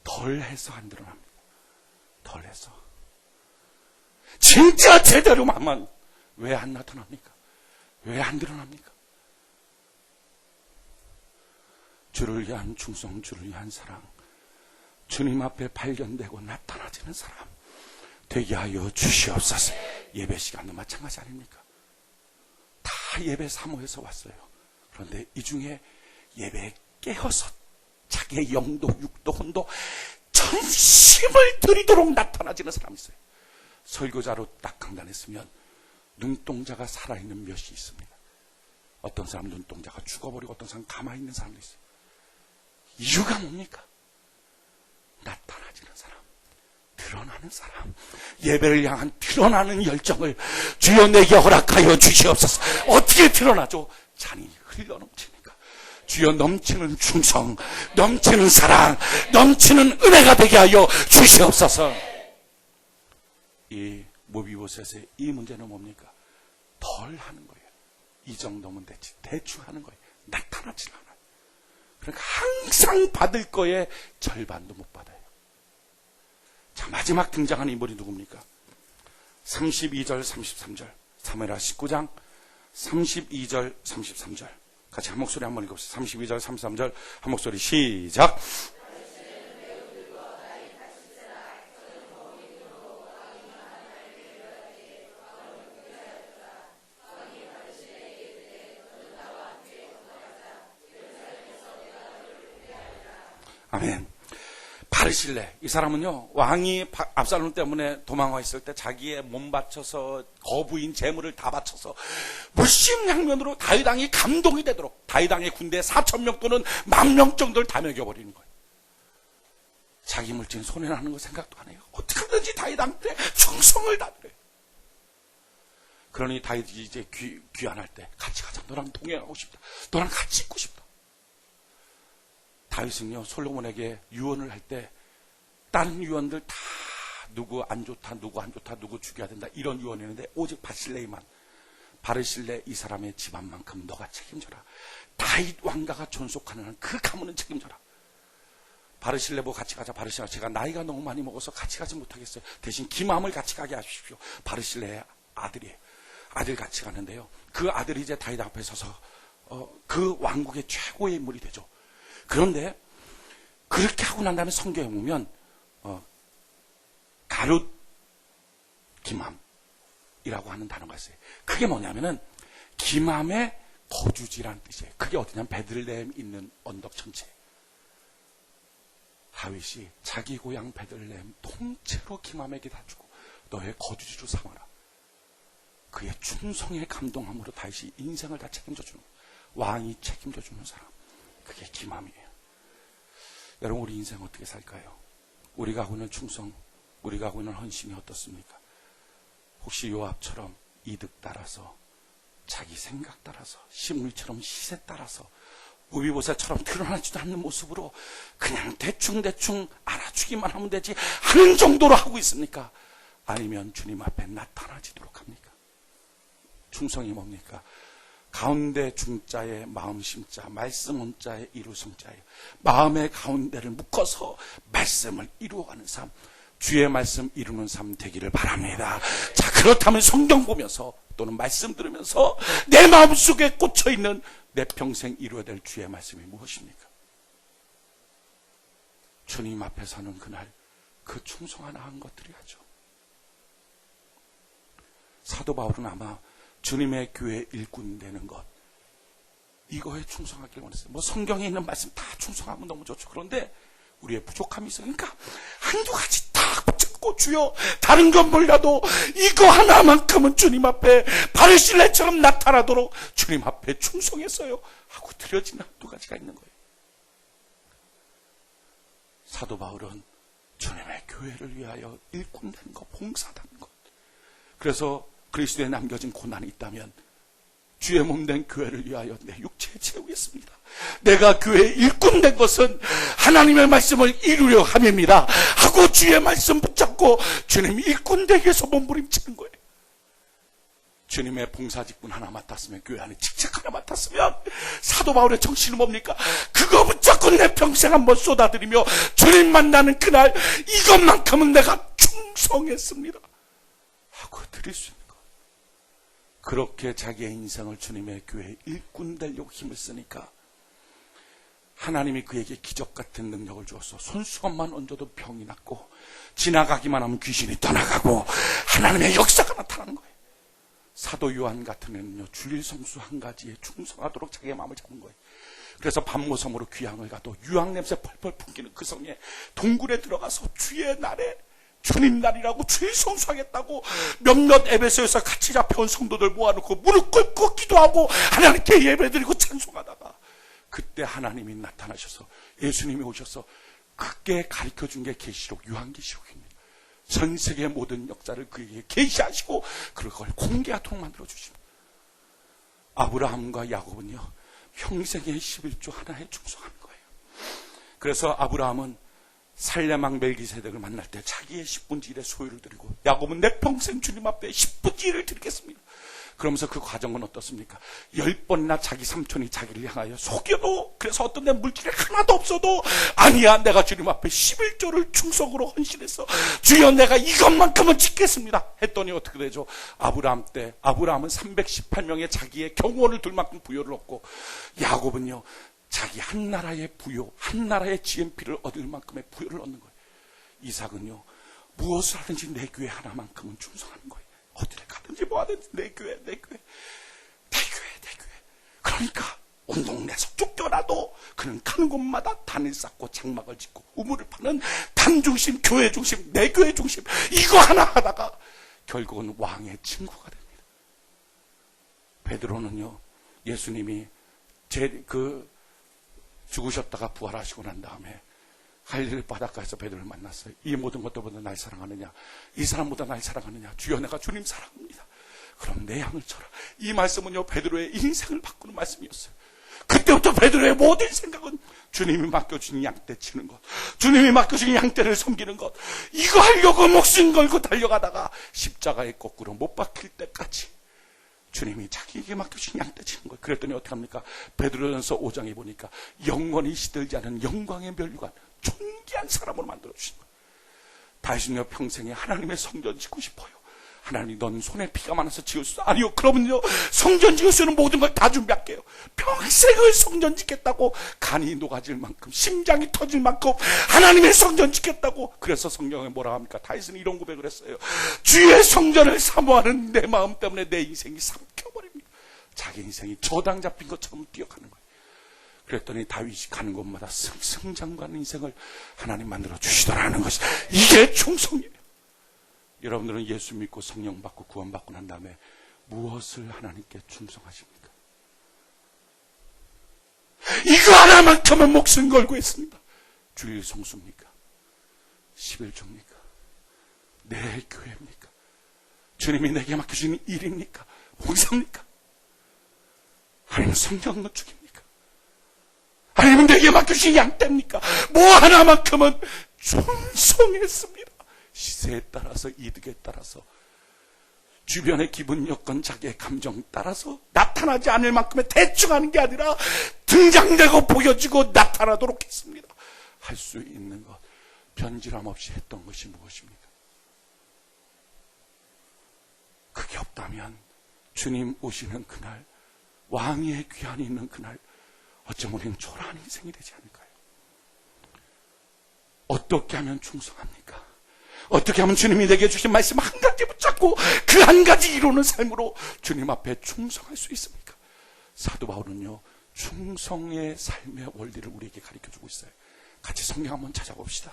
덜해서 안 드러납니다. 덜해서. 진짜 제대로 하면 왜 안 나타납니까? 왜 안 드러납니까? 주를 위한 충성, 주를 위한 사랑, 주님 앞에 발견되고 나타나지는 사람 되게 하여 주시옵소서. 예배 시간도 마찬가지 아닙니까? 다 예배 사모해서 왔어요. 그런데 이 중에 예배에 깨어서 자기의 영도, 육도, 혼도 전심을 들이도록 나타나지는 사람이 있어요. 설교자로 딱 강단했으면 눈동자가 살아있는 몇이 있습니다. 어떤 사람 눈동자가 죽어버리고 어떤 사람 가만히 있는 사람도 있어요. 이유가 뭡니까? 나타나지는 사람, 드러나는 사람, 예배를 향한 드러나는 열정을 주여 내게 허락하여 주시옵소서. 어떻게 드러나죠? 잔이 흘러넘치니까. 주여 넘치는 충성, 넘치는 사랑, 넘치는 은혜가 되게 하여 주시옵소서. 이 모비보셋의 이 문제는 뭡니까? 덜 하는 거예요. 이 정도면 되지. 대충 하는 거예요. 나타나지 않아요. 그러니까 항상 받을 거에 절반도 못 받아요. 자, 마지막 등장하는 인물이 누굽니까? 32절, 33절. 사무엘하 19장 32절, 33절. 같이 한 목소리 한번 읽어보세요. 32절, 33절. 한 목소리 시작. 아멘. 바르실레. 이 사람은요, 왕이 압살롬 때문에 도망와 있을 때 자기의 몸 바쳐서 거부인 재물을 다 바쳐서 무심양면으로 다윗 왕이 감동이 되도록 다윗 왕의 군대 4,000명 또는 10,000명 정도를 다 먹여버리는 거예요. 자기 물증 손해나는 거 생각도 안 해요. 어떻게든지 다윗 왕한테 충성을 다드려요. 그러니 다윗이 이제 귀환할 때 같이 가자. 너랑 동행하고 싶다. 너랑 같이 있고 싶다. 다윗은요, 솔로몬에게 유언을 할 때 다른 유언들 다 누구 안 좋다, 누구 안 좋다, 누구 죽여야 된다 이런 유언이었는데 오직 바르실레 이 사람의 집안만큼 너가 책임져라. 다윗 왕가가 존속하는 한 그 가문은 책임져라. 바르실레 보고 같이 가자. 바르실레, 제가 나이가 너무 많이 먹어서 같이 가지 못하겠어요. 대신 기맘을 같이 가게 하십시오. 바르실레의 아들이에요. 아들 같이 가는데요. 그 아들이 이제 다윗 앞에 서서 그 왕국의 최고의 인물이 되죠. 그런데 그렇게 하고 난 다음에 성경에 보면 가룻 기맘이라고 하는 단어가 있어요. 그게 뭐냐면은 기맘의 거주지라는 뜻이에요. 그게 어디냐면 베들레헴 있는 언덕 전체. 다윗이 자기 고향 베들레헴 통째로 기맘에게 다 주고 너의 거주지로 삼아라. 그의 충성에 감동함으로 다윗이 인생을 다 책임져 주는 거예요. 왕이 책임져 주는 사람. 그게 기맘이에요. 여러분, 우리 인생 어떻게 살까요? 우리가 하고 있는 충성, 우리가 하고 있는 헌신이 어떻습니까? 혹시 요압처럼 이득 따라서, 자기 생각 따라서, 시므이처럼 시세 따라서, 무비보셋처럼 드러나지도 않는 모습으로 그냥 대충대충 알아주기만 하면 되지 하는 정도로 하고 있습니까? 아니면 주님 앞에 나타나지도록 합니까? 충성이 뭡니까? 가운데 중자에 마음 심자, 말씀 온자에 이루 성자예요. 마음의 가운데를 묶어서 말씀을 이루어가는 삶, 주의 말씀 이루는 삶 되기를 바랍니다. 자, 그렇다면 성경 보면서 또는 말씀 들으면서 내 마음속에 꽂혀있는 내 평생 이루어야 될 주의 말씀이 무엇입니까? 주님 앞에 서는 그날 그 충성 하나 한 것들이야죠. 사도 바울은 아마 주님의 교회 일꾼 되는 것, 이거에 충성하길 원했어요. 뭐 성경에 있는 말씀 다 충성하면 너무 좋죠. 그런데 우리의 부족함이 있으니까 한두 가지 딱 붙잡고 주여 다른 건 몰라도 이거 하나만큼은 주님 앞에 바르실레처럼 나타나도록 주님 앞에 충성했어요 하고 드려지는 한두 가지가 있는 거예요. 사도 바울은 주님의 교회를 위하여 일꾼된 것, 봉사하는 것. 그래서 그리스도에 남겨진 고난이 있다면 주의 몸된 교회를 위하여 내 육체에 채우겠습니다. 내가 교회의 일꾼된 것은 하나님의 말씀을 이루려 함입니다 하고 주의 말씀 붙잡고 주님 일꾼되기 위해서 몸부림치는 거예요. 주님의 봉사직분 하나 맡았으면, 교회 안에 직책 하나 맡았으면, 사도 바울의 정신은 뭡니까? 그거 붙잡고 내 평생 한번 쏟아들이며 주님 만나는 그날 이것만큼은 내가 충성했습니다 하고 드릴 수 있는 것. 그렇게 자기의 인생을 주님의 교회에 일꾼 되려고 힘을 쓰니까 하나님이 그에게 기적 같은 능력을 주어서 손수건만 얹어도 병이 낫고, 지나가기만 하면 귀신이 떠나가고 하나님의 역사가 나타나는 거예요. 사도 요한 같은 애는요, 주일 성수 한 가지에 충성하도록 자기의 마음을 잡은 거예요. 그래서 밤모섬으로 귀향을 가도 유황 냄새 펄펄 풍기는 그 성에 동굴에 들어가서 주의 날에, 주님 날이라고 주일 성수하겠다고 몇몇 에베소에서 같이 잡혀온 성도들 모아놓고 무릎 꿇고 기도하고 하나님께 예배드리고 찬송하다가 그때 하나님이 나타나셔서, 예수님이 오셔서 그게 가르쳐준 게 계시록, 요한계시록입니다. 전 세계의 모든 역사를 그에게 계시하시고 그걸 공개하도록 만들어주십니다. 아브라함과 야곱은요, 평생의 11조 하나에 충성하는 거예요. 그래서 아브라함은 살레망 멜기세덱을 만날 때 자기의 10분의 1의 소유를 드리고, 야곱은 내 평생 주님 앞에 10분의 1을 드리겠습니다. 그러면서 그 과정은 어떻습니까? 10번이나 자기 삼촌이 자기를 향하여 속여도, 그래서 어떤 데 물질이 하나도 없어도 아니야, 내가 주님 앞에 11조를 충성으로 헌신해서 주여 내가 이것만큼은 지켰습니다 했더니 어떻게 되죠? 아브라함 때 아브라함은 318명의 자기의 경호원을 둘 만큼 부여를 얻고, 야곱은요 자기 한 나라의 부여, 한 나라의 GNP를 얻을 만큼의 부여를 얻는 거예요. 이삭은요 무엇을 하든지 내 교회 하나만큼은 충성하는 거예요. 어디를 가든지 뭐 하든지 내 교회. 그러니까 온 동네에서 쫓겨나도 그는 가는 곳마다 단을 쌓고 장막을 짓고 우물을 파는 단 중심, 교회 중심, 내 교회 중심, 이거 하나 하다가 결국은 왕의 친구가 됩니다. 베드로는요, 예수님이 죽으셨다가 부활하시고 난 다음에 갈릴리 바닷가에서 베드로를 만났어요. 이 모든 것들보다 날 사랑하느냐, 이 사람보다 날 사랑하느냐, 주여 내가 주님 사랑합니다. 그럼 내 양을 쳐라. 이 말씀은요 베드로의 인생을 바꾸는 말씀이었어요. 그때부터 베드로의 모든 생각은 주님이 맡겨주신 양떼 치는 것, 주님이 맡겨주신 양떼를 섬기는 것, 이거 하려고 목숨 걸고 달려가다가 십자가에 거꾸로 못 박힐 때까지 주님이 자기에게 맡겨주신 양떼 치는 거예요. 그랬더니 어떻게 합니까? 베드로전서 5장에 보니까 영원히 시들지 않은 영광의 멸류관, 존귀한 사람으로 만들어주신 거예요. 다윗은요 평생에 하나님의 성전 짓고 싶어요. 하나님이 넌 손에 피가 많아서 지을 수, 아니요, 그러면요 성전 지을 수 있는 모든 걸 다 준비할게요. 평생을 성전 짓겠다고 간이 녹아질 만큼, 심장이 터질 만큼 하나님의 성전 짓겠다고. 그래서 성경에 뭐라 합니까? 다윗은 이런 고백을 했어요. 주의 성전을 사모하는 내 마음 때문에 내 인생이 삼켜버립니다. 자기 인생이 저당 잡힌 것처럼 뛰어가는 거예요. 그랬더니 다윗이 가는 곳마다 승승장구하는 인생을 하나님 만들어 주시더라는 것이, 이게 충성이에요. 여러분들은 예수 믿고 성령 받고 구원받고 난 다음에 무엇을 하나님께 충성하십니까? 이거 하나만큼은 목숨 걸고 했습니다. 주일 성수입니까? 11조입니까? 내 교회입니까? 주님이 내게 맡겨주신 일입니까? 봉사입니까? 아니면 성령 건축입니까? 아니면 내게 맡겨주신 양떼입니까? 뭐 하나만큼은 충성했습니다. 시세에 따라서, 이득에 따라서, 주변의 기분, 여건, 자기의 감정 따라서 나타나지 않을 만큼의 대충 하는 게 아니라 등장되고 보여지고 나타나도록 했습니다. 할 수 있는 것, 변질함 없이 했던 것이 무엇입니까? 그게 없다면 주님 오시는 그날, 왕의 귀환이 있는 그날, 어쩌면 우리는 초라한 인생이 되지 않을까요? 어떻게 하면 충성합니까? 어떻게 하면 주님이 내게 주신 말씀 한 가지 붙잡고 그 한 가지 이루는 삶으로 주님 앞에 충성할 수 있습니까? 사도 바울은요 충성의 삶의 원리를 우리에게 가르쳐주고 있어요. 같이 성경 한번 찾아봅시다.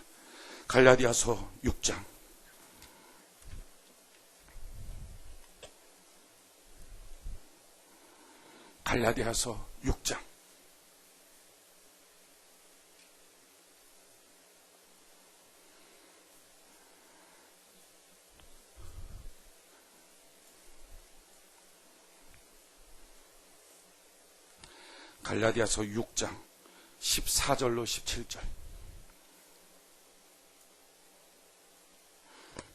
갈라디아서 6장. 갈라디아서 6장. 갈라디아서 6장 14절로 17절.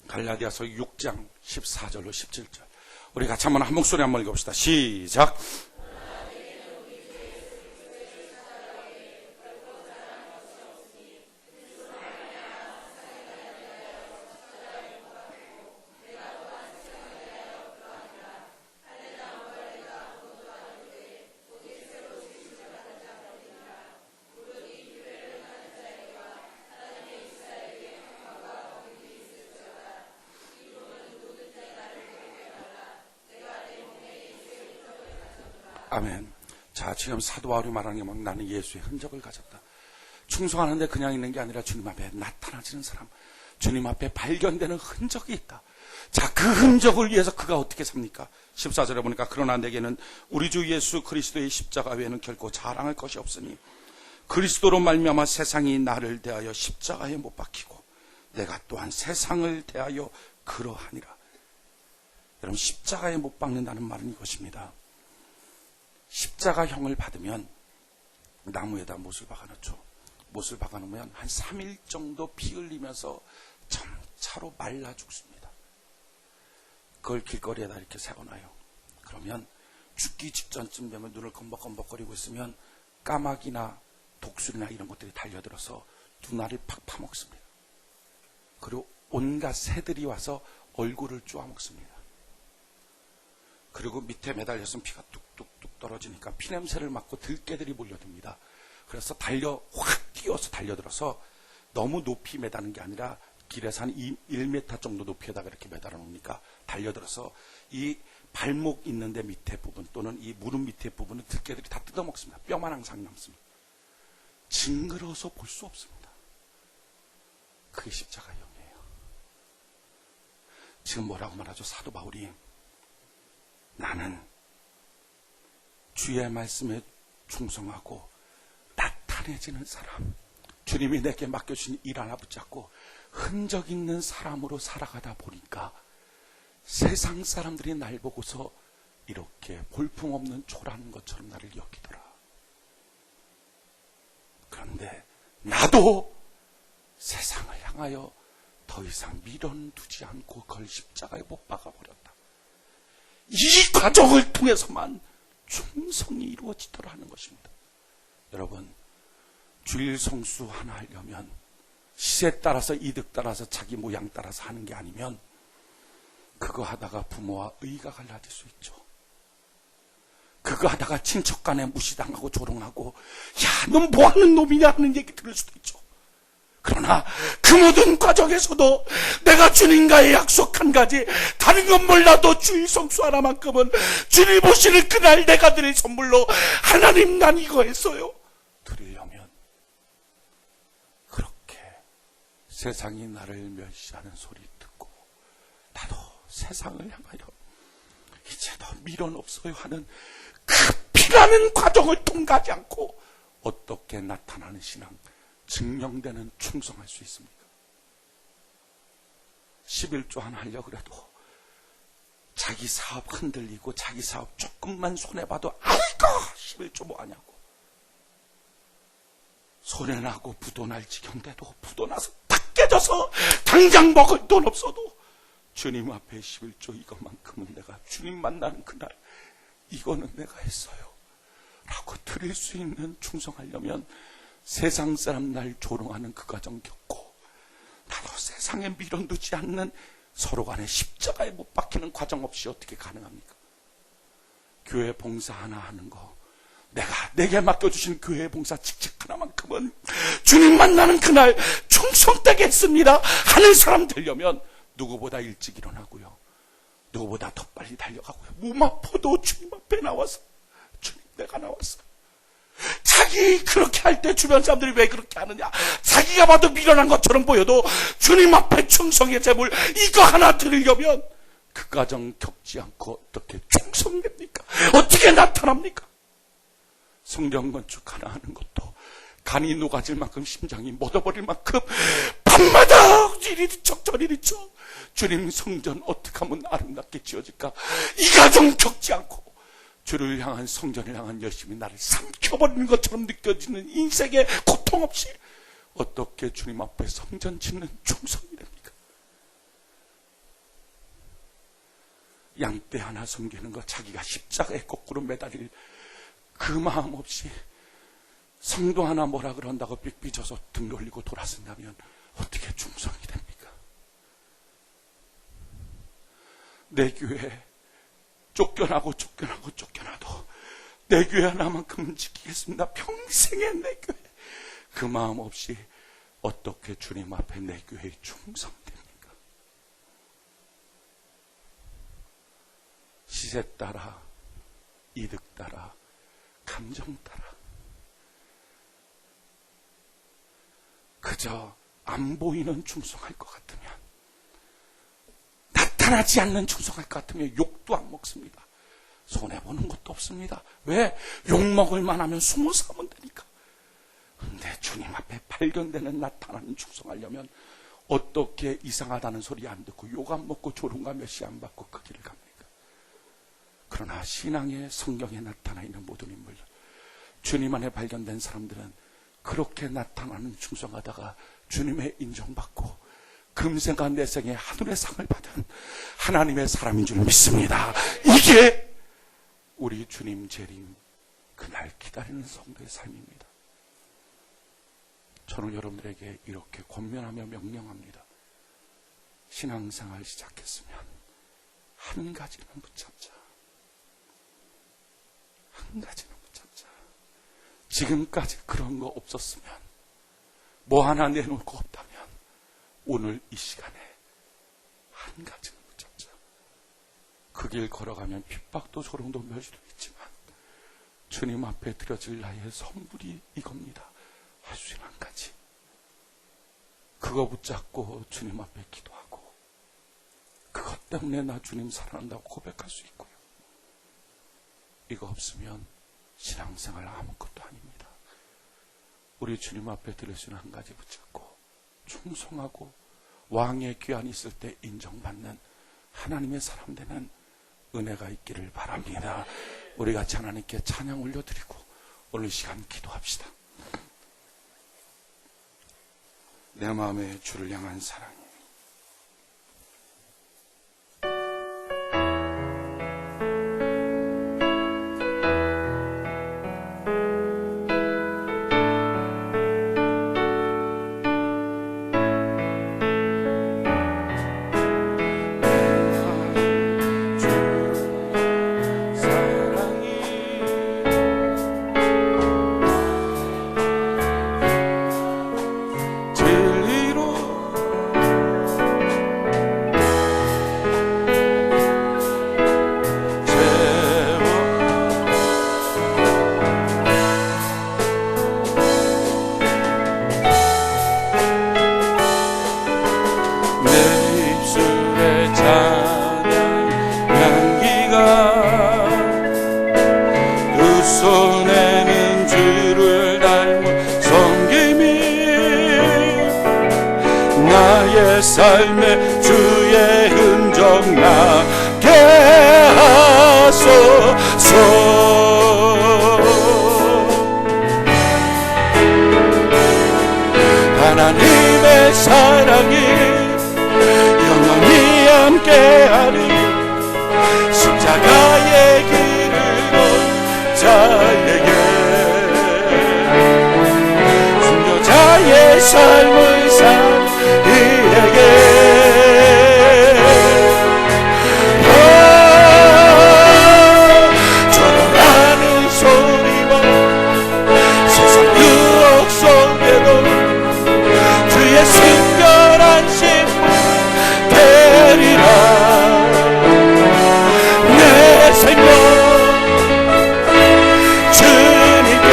갈라디아서 6장 14절로 17절. 우리 같이 한번 한 목소리 한번 읽어봅시다. 시작. 아멘. 자, 지금 사도 바울이 말하는 게 막 나는 예수의 흔적을 가졌다. 충성하는데 그냥 있는 게 아니라 주님 앞에 나타나지는 사람, 주님 앞에 발견되는 흔적이 있다. 자, 그 흔적을 위해서 그가 어떻게 삽니까? 14절에 보니까 그러나 내게는 우리 주 예수 그리스도의 십자가 외에는 결코 자랑할 것이 없으니 그리스도로 말미암아 세상이 나를 대하여 십자가에 못 박히고 내가 또한 세상을 대하여 그러하니라. 여러분, 십자가에 못 박는다는 말은 이것입니다. 십자가형을 받으면 나무에다 못을 박아놓죠. 못을 박아놓으면 한 3일 정도 피 흘리면서 점차로 말라 죽습니다. 그걸 길거리에다 이렇게 세워놔요. 그러면 죽기 직전쯤 되면 눈을 검벅검벅거리고 있으면 까마귀나 독수리나 이런 것들이 달려들어서 눈알을 팍 파먹습니다. 그리고 온갖 새들이 와서 얼굴을 쪼아먹습니다. 그리고 밑에 매달렸으면 피가 뚝뚝뚝 떨어지니까 피냄새를 맡고 들개들이 몰려듭니다. 그래서 확 뛰어서 달려들어서 너무 높이 매다는 게 아니라 길에서 한 1m 정도 높이에다가 이렇게 매달아 놓으니까 달려들어서 이 발목 있는데 밑에 부분 또는 이 무릎 밑에 부분은 들개들이 다 뜯어먹습니다. 뼈만 항상 남습니다. 징그러워서 볼 수 없습니다. 그게 십자가형이에요. 지금 뭐라고 말하죠? 사도 바울이 나는 주의 말씀에 충성하고 나타내지는 사람, 주님이 내게 맡겨주신 일 하나 붙잡고 흔적 있는 사람으로 살아가다 보니까 세상 사람들이 날 보고서 이렇게 볼품없는 초라한 것처럼 나를 여기더라. 그런데 나도 세상을 향하여 더 이상 미련두지 않고 그걸 십자가에 못 박아버렸다. 이 과정을 통해서만 충성이 이루어지더라 하는 것입니다. 여러분, 주일 성수 하나 하려면 시세 따라서 이득 따라서 자기 모양 따라서 하는 게 아니면 그거 하다가 부모와 의가 갈라질 수 있죠. 그거 하다가 친척 간에 무시당하고 조롱하고 야, 넌 뭐하는 놈이냐 하는 얘기 들을 수도 있죠. 그러나 그 모든 과정에서도 내가 주님과의 약속 한 가지, 다른 건 몰라도 주일 성수 하나만큼은 주님 오시는 그날 내가 드릴 선물로 하나님 난 이거 했어요 드리려면 그렇게 세상이 나를 멸시하는 소리 듣고 나도 세상을 향하여 이제 더 미련 없어요 하는 그 피라는 과정을 통과하지 않고 어떻게 나타나는 신앙, 증명되는 충성할 수 있습니까? 11조 하나 하려고 그래도 자기 사업 흔들리고 자기 사업 조금만 손해봐도 아이고 11조 뭐하냐고 손해나고 부도날 지경돼도 부도나서 딱 깨져서 당장 먹을 돈 없어도 주님 앞에 11조 이것만큼은 내가 주님 만나는 그날 이거는 내가 했어요 라고 드릴 수 있는 충성하려면 세상 사람 날 조롱하는 그 과정 겪고 나도 세상에 미련 두지 않는 서로 간에 십자가에 못 박히는 과정 없이 어떻게 가능합니까? 교회 봉사 하나 하는 거, 내게 맡겨주신 교회 봉사 직책 하나만큼은 주님 만나는 그날 충성되게 했습니다 하는 사람 되려면 누구보다 일찍 일어나고요, 누구보다 더 빨리 달려가고요, 몸 아파도 주님 앞에 나와서 주님 내가 나왔어요. 자기 그렇게 할 때 주변 사람들이 왜 그렇게 하느냐, 자기가 봐도 미련한 것처럼 보여도 주님 앞에 충성의 제물 이거 하나 드리려면 그 과정 겪지 않고 어떻게 충성됩니까? 어떻게 나타납니까? 성전 건축 하나 하는 것도 간이 녹아질 만큼 심장이 멎어버릴 만큼 밤마다 이리 뒤척 저리 뒤척 주님 성전 어떻게 하면 아름답게 지어질까, 이 과정 겪지 않고 주를 향한, 성전을 향한 열심이 나를 삼켜버리는 것처럼 느껴지는 인생의 고통 없이 어떻게 주님 앞에 성전 짓는 충성이 됩니까? 양떼 하나 섬기는 것, 자기가 십자가에 거꾸로 매달릴 그 마음 없이 성도 하나 뭐라 그런다고 삑삐져서 등 돌리고 돌아선다면 어떻게 충성이 됩니까? 내 교회 쫓겨나도 내 교회 하나만큼은 지키겠습니다. 평생의 내 교회. 그 마음 없이 어떻게 주님 앞에 내 교회에 충성됩니까? 시세 따라, 이득 따라, 감정 따라, 그저 안 보이는 충성할 것 같으면, 나타나지 않는 충성할 것 같으면 욕도 안 먹습니다. 손해보는 것도 없습니다. 왜? 욕먹을 만하면 숨어 사면 되니까. 근데 주님 앞에 발견되는, 나타나는 충성하려면 어떻게 이상하다는 소리 안 듣고 욕 안 먹고 조롱과 멸시 안 받고 그 길을 갑니까? 그러나 신앙의 성경에 나타나 있는 모든 인물, 주님 안에 발견된 사람들은 그렇게 나타나는 충성하다가 주님의 인정받고 금생과 내생의 하늘의 상을 받은 하나님의 사람인 줄 믿습니다. 이게 우리 주님 재림 그날 기다리는 성도의 삶입니다. 저는 여러분들에게 이렇게 권면하며 명령합니다. 신앙생활 시작했으면 한 가지는 붙잡자. 한 가지는 붙잡자. 지금까지 그런 거 없었으면, 뭐 하나 내놓을 거 없다면 오늘 이 시간에 한 가지는 붙잡자. 그 길 걸어가면 핍박도 조롱도 멸시도 있지만 주님 앞에 드려질 나의 선물이 이겁니다. 할 수 있는 한 가지. 그거 붙잡고 주님 앞에 기도하고 그것 때문에 나 주님 사랑한다고 고백할 수 있고요. 이거 없으면 신앙생활 아무것도 아닙니다. 우리 주님 앞에 드릴 수 있는 한 가지 붙잡고 충성하고 왕의 귀환이 있을 때 인정받는 하나님의 사람 되는 은혜가 있기를 바랍니다. 우리 같이 하나님께 찬양 올려드리고 오늘 시간 기도합시다. 내 마음에 주를 향한 사랑이 삶의 주의 흔적 나게 하소서. 하나님의 사랑이 영원히 함께하리. 십자가의 길을 온 자에게 순교자의 삶을 산 저러라는 소리와 세상 유혹 속에도 주의 순결한 신분 되리라. 내 생명 주님께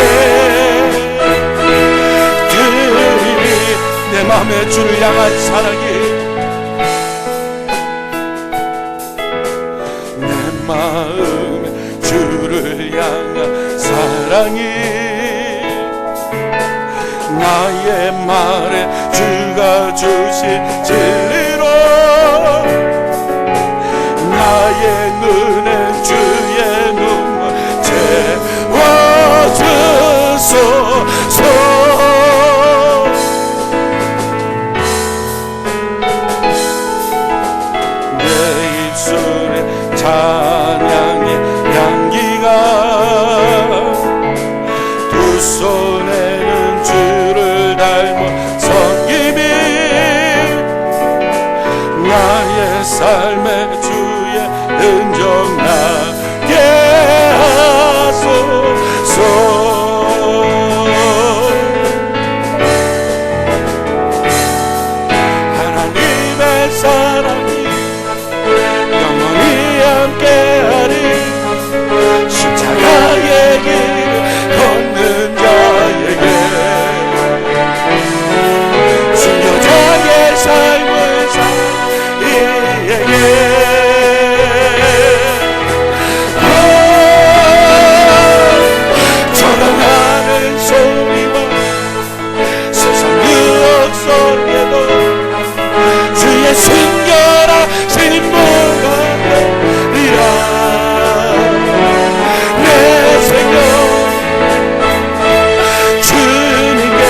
드리니. 내 맘에 주를 향한 사랑이, 내 마음에 주를 향한 사랑이, 나의 말에 주가 주신 진리로 나의 눈에 주의 눈물 삶은 성김이 나의 삶의 주의 은정 나게 하소서. 하나님의 사랑이 영원히 함께하리. 십자가의 길을 걷는 자에게 순교자의 삶을 산 이에게 전하는 소리와 세상 유혹 속에도 주의 순결하신 모가 되리라. 내 생명 주님께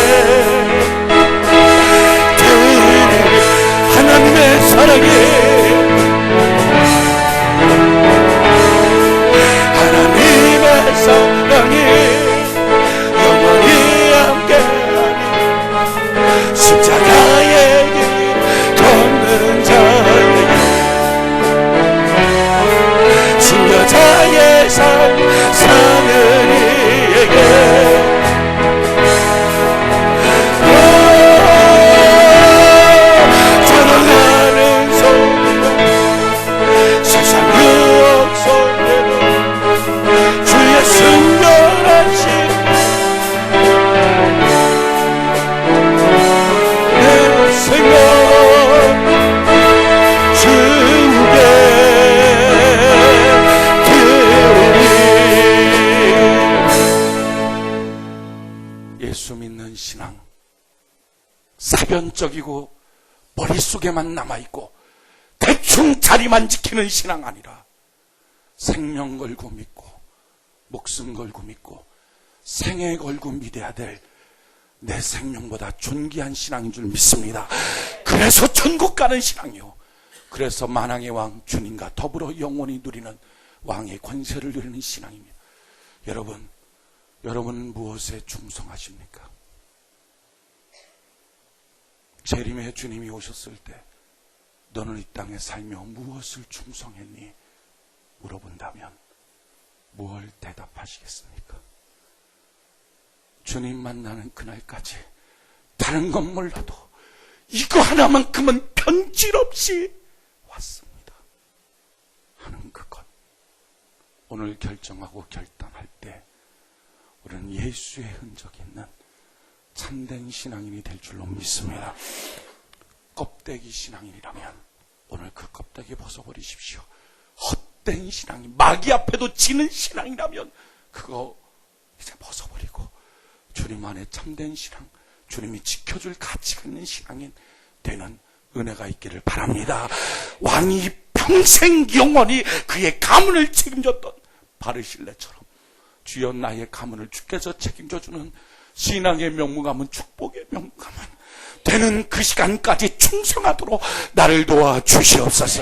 드리리. 하나님의 사랑이 하나님의 사랑이 영원히 함께하니 십자가의 길 걷는 자에게 순교자의 삶 사는 이에게 전하는 소리가 세상 유혹 속에도 주의 순결하신 내 생명 주께 드리리. 예수 믿는 신앙, 사변적이고 머릿속에만 남아있고 대충 자리만 지키는 신앙 아니라 생명 걸고 믿고 목숨 걸고 믿고 생애 걸고 믿어야 될 내 생명보다 존귀한 신앙인 줄 믿습니다. 그래서 천국 가는 신앙이요, 그래서 만왕의 왕 주님과 더불어 영원히 누리는 왕의 권세를 누리는 신앙입니다. 여러분은 무엇에 충성하십니까? 재림의 주님이 오셨을 때 너는 이 땅에 살며 무엇을 충성했니? 물어본다면 무엇을 대답하시겠습니까? 주님 만나는 그날까지 다른 건 몰라도 이거 하나만큼은 편질없이 왔습니다 하는 그것, 오늘 결정하고 결단할 때 우리는 예수의 흔적이 있는 참된 신앙인이 될 줄로 믿습니다. 껍데기 신앙인이라면 오늘 그 껍데기 벗어버리십시오. 헛된 신앙인, 마귀 앞에도 지는 신앙이라면 그거 이제 벗어버리고 주님 안에 참된 신앙, 주님이 지켜줄 가치가 있는 신앙인 되는 은혜가 있기를 바랍니다. 왕이 평생 영원히 그의 가문을 책임졌던 바르실레처럼 주여 나의 가문을 주께서 책임져주는 신앙의 명무가문, 축복의 명무가문 되는 그 시간까지 충성하도록 나를 도와주시옵소서.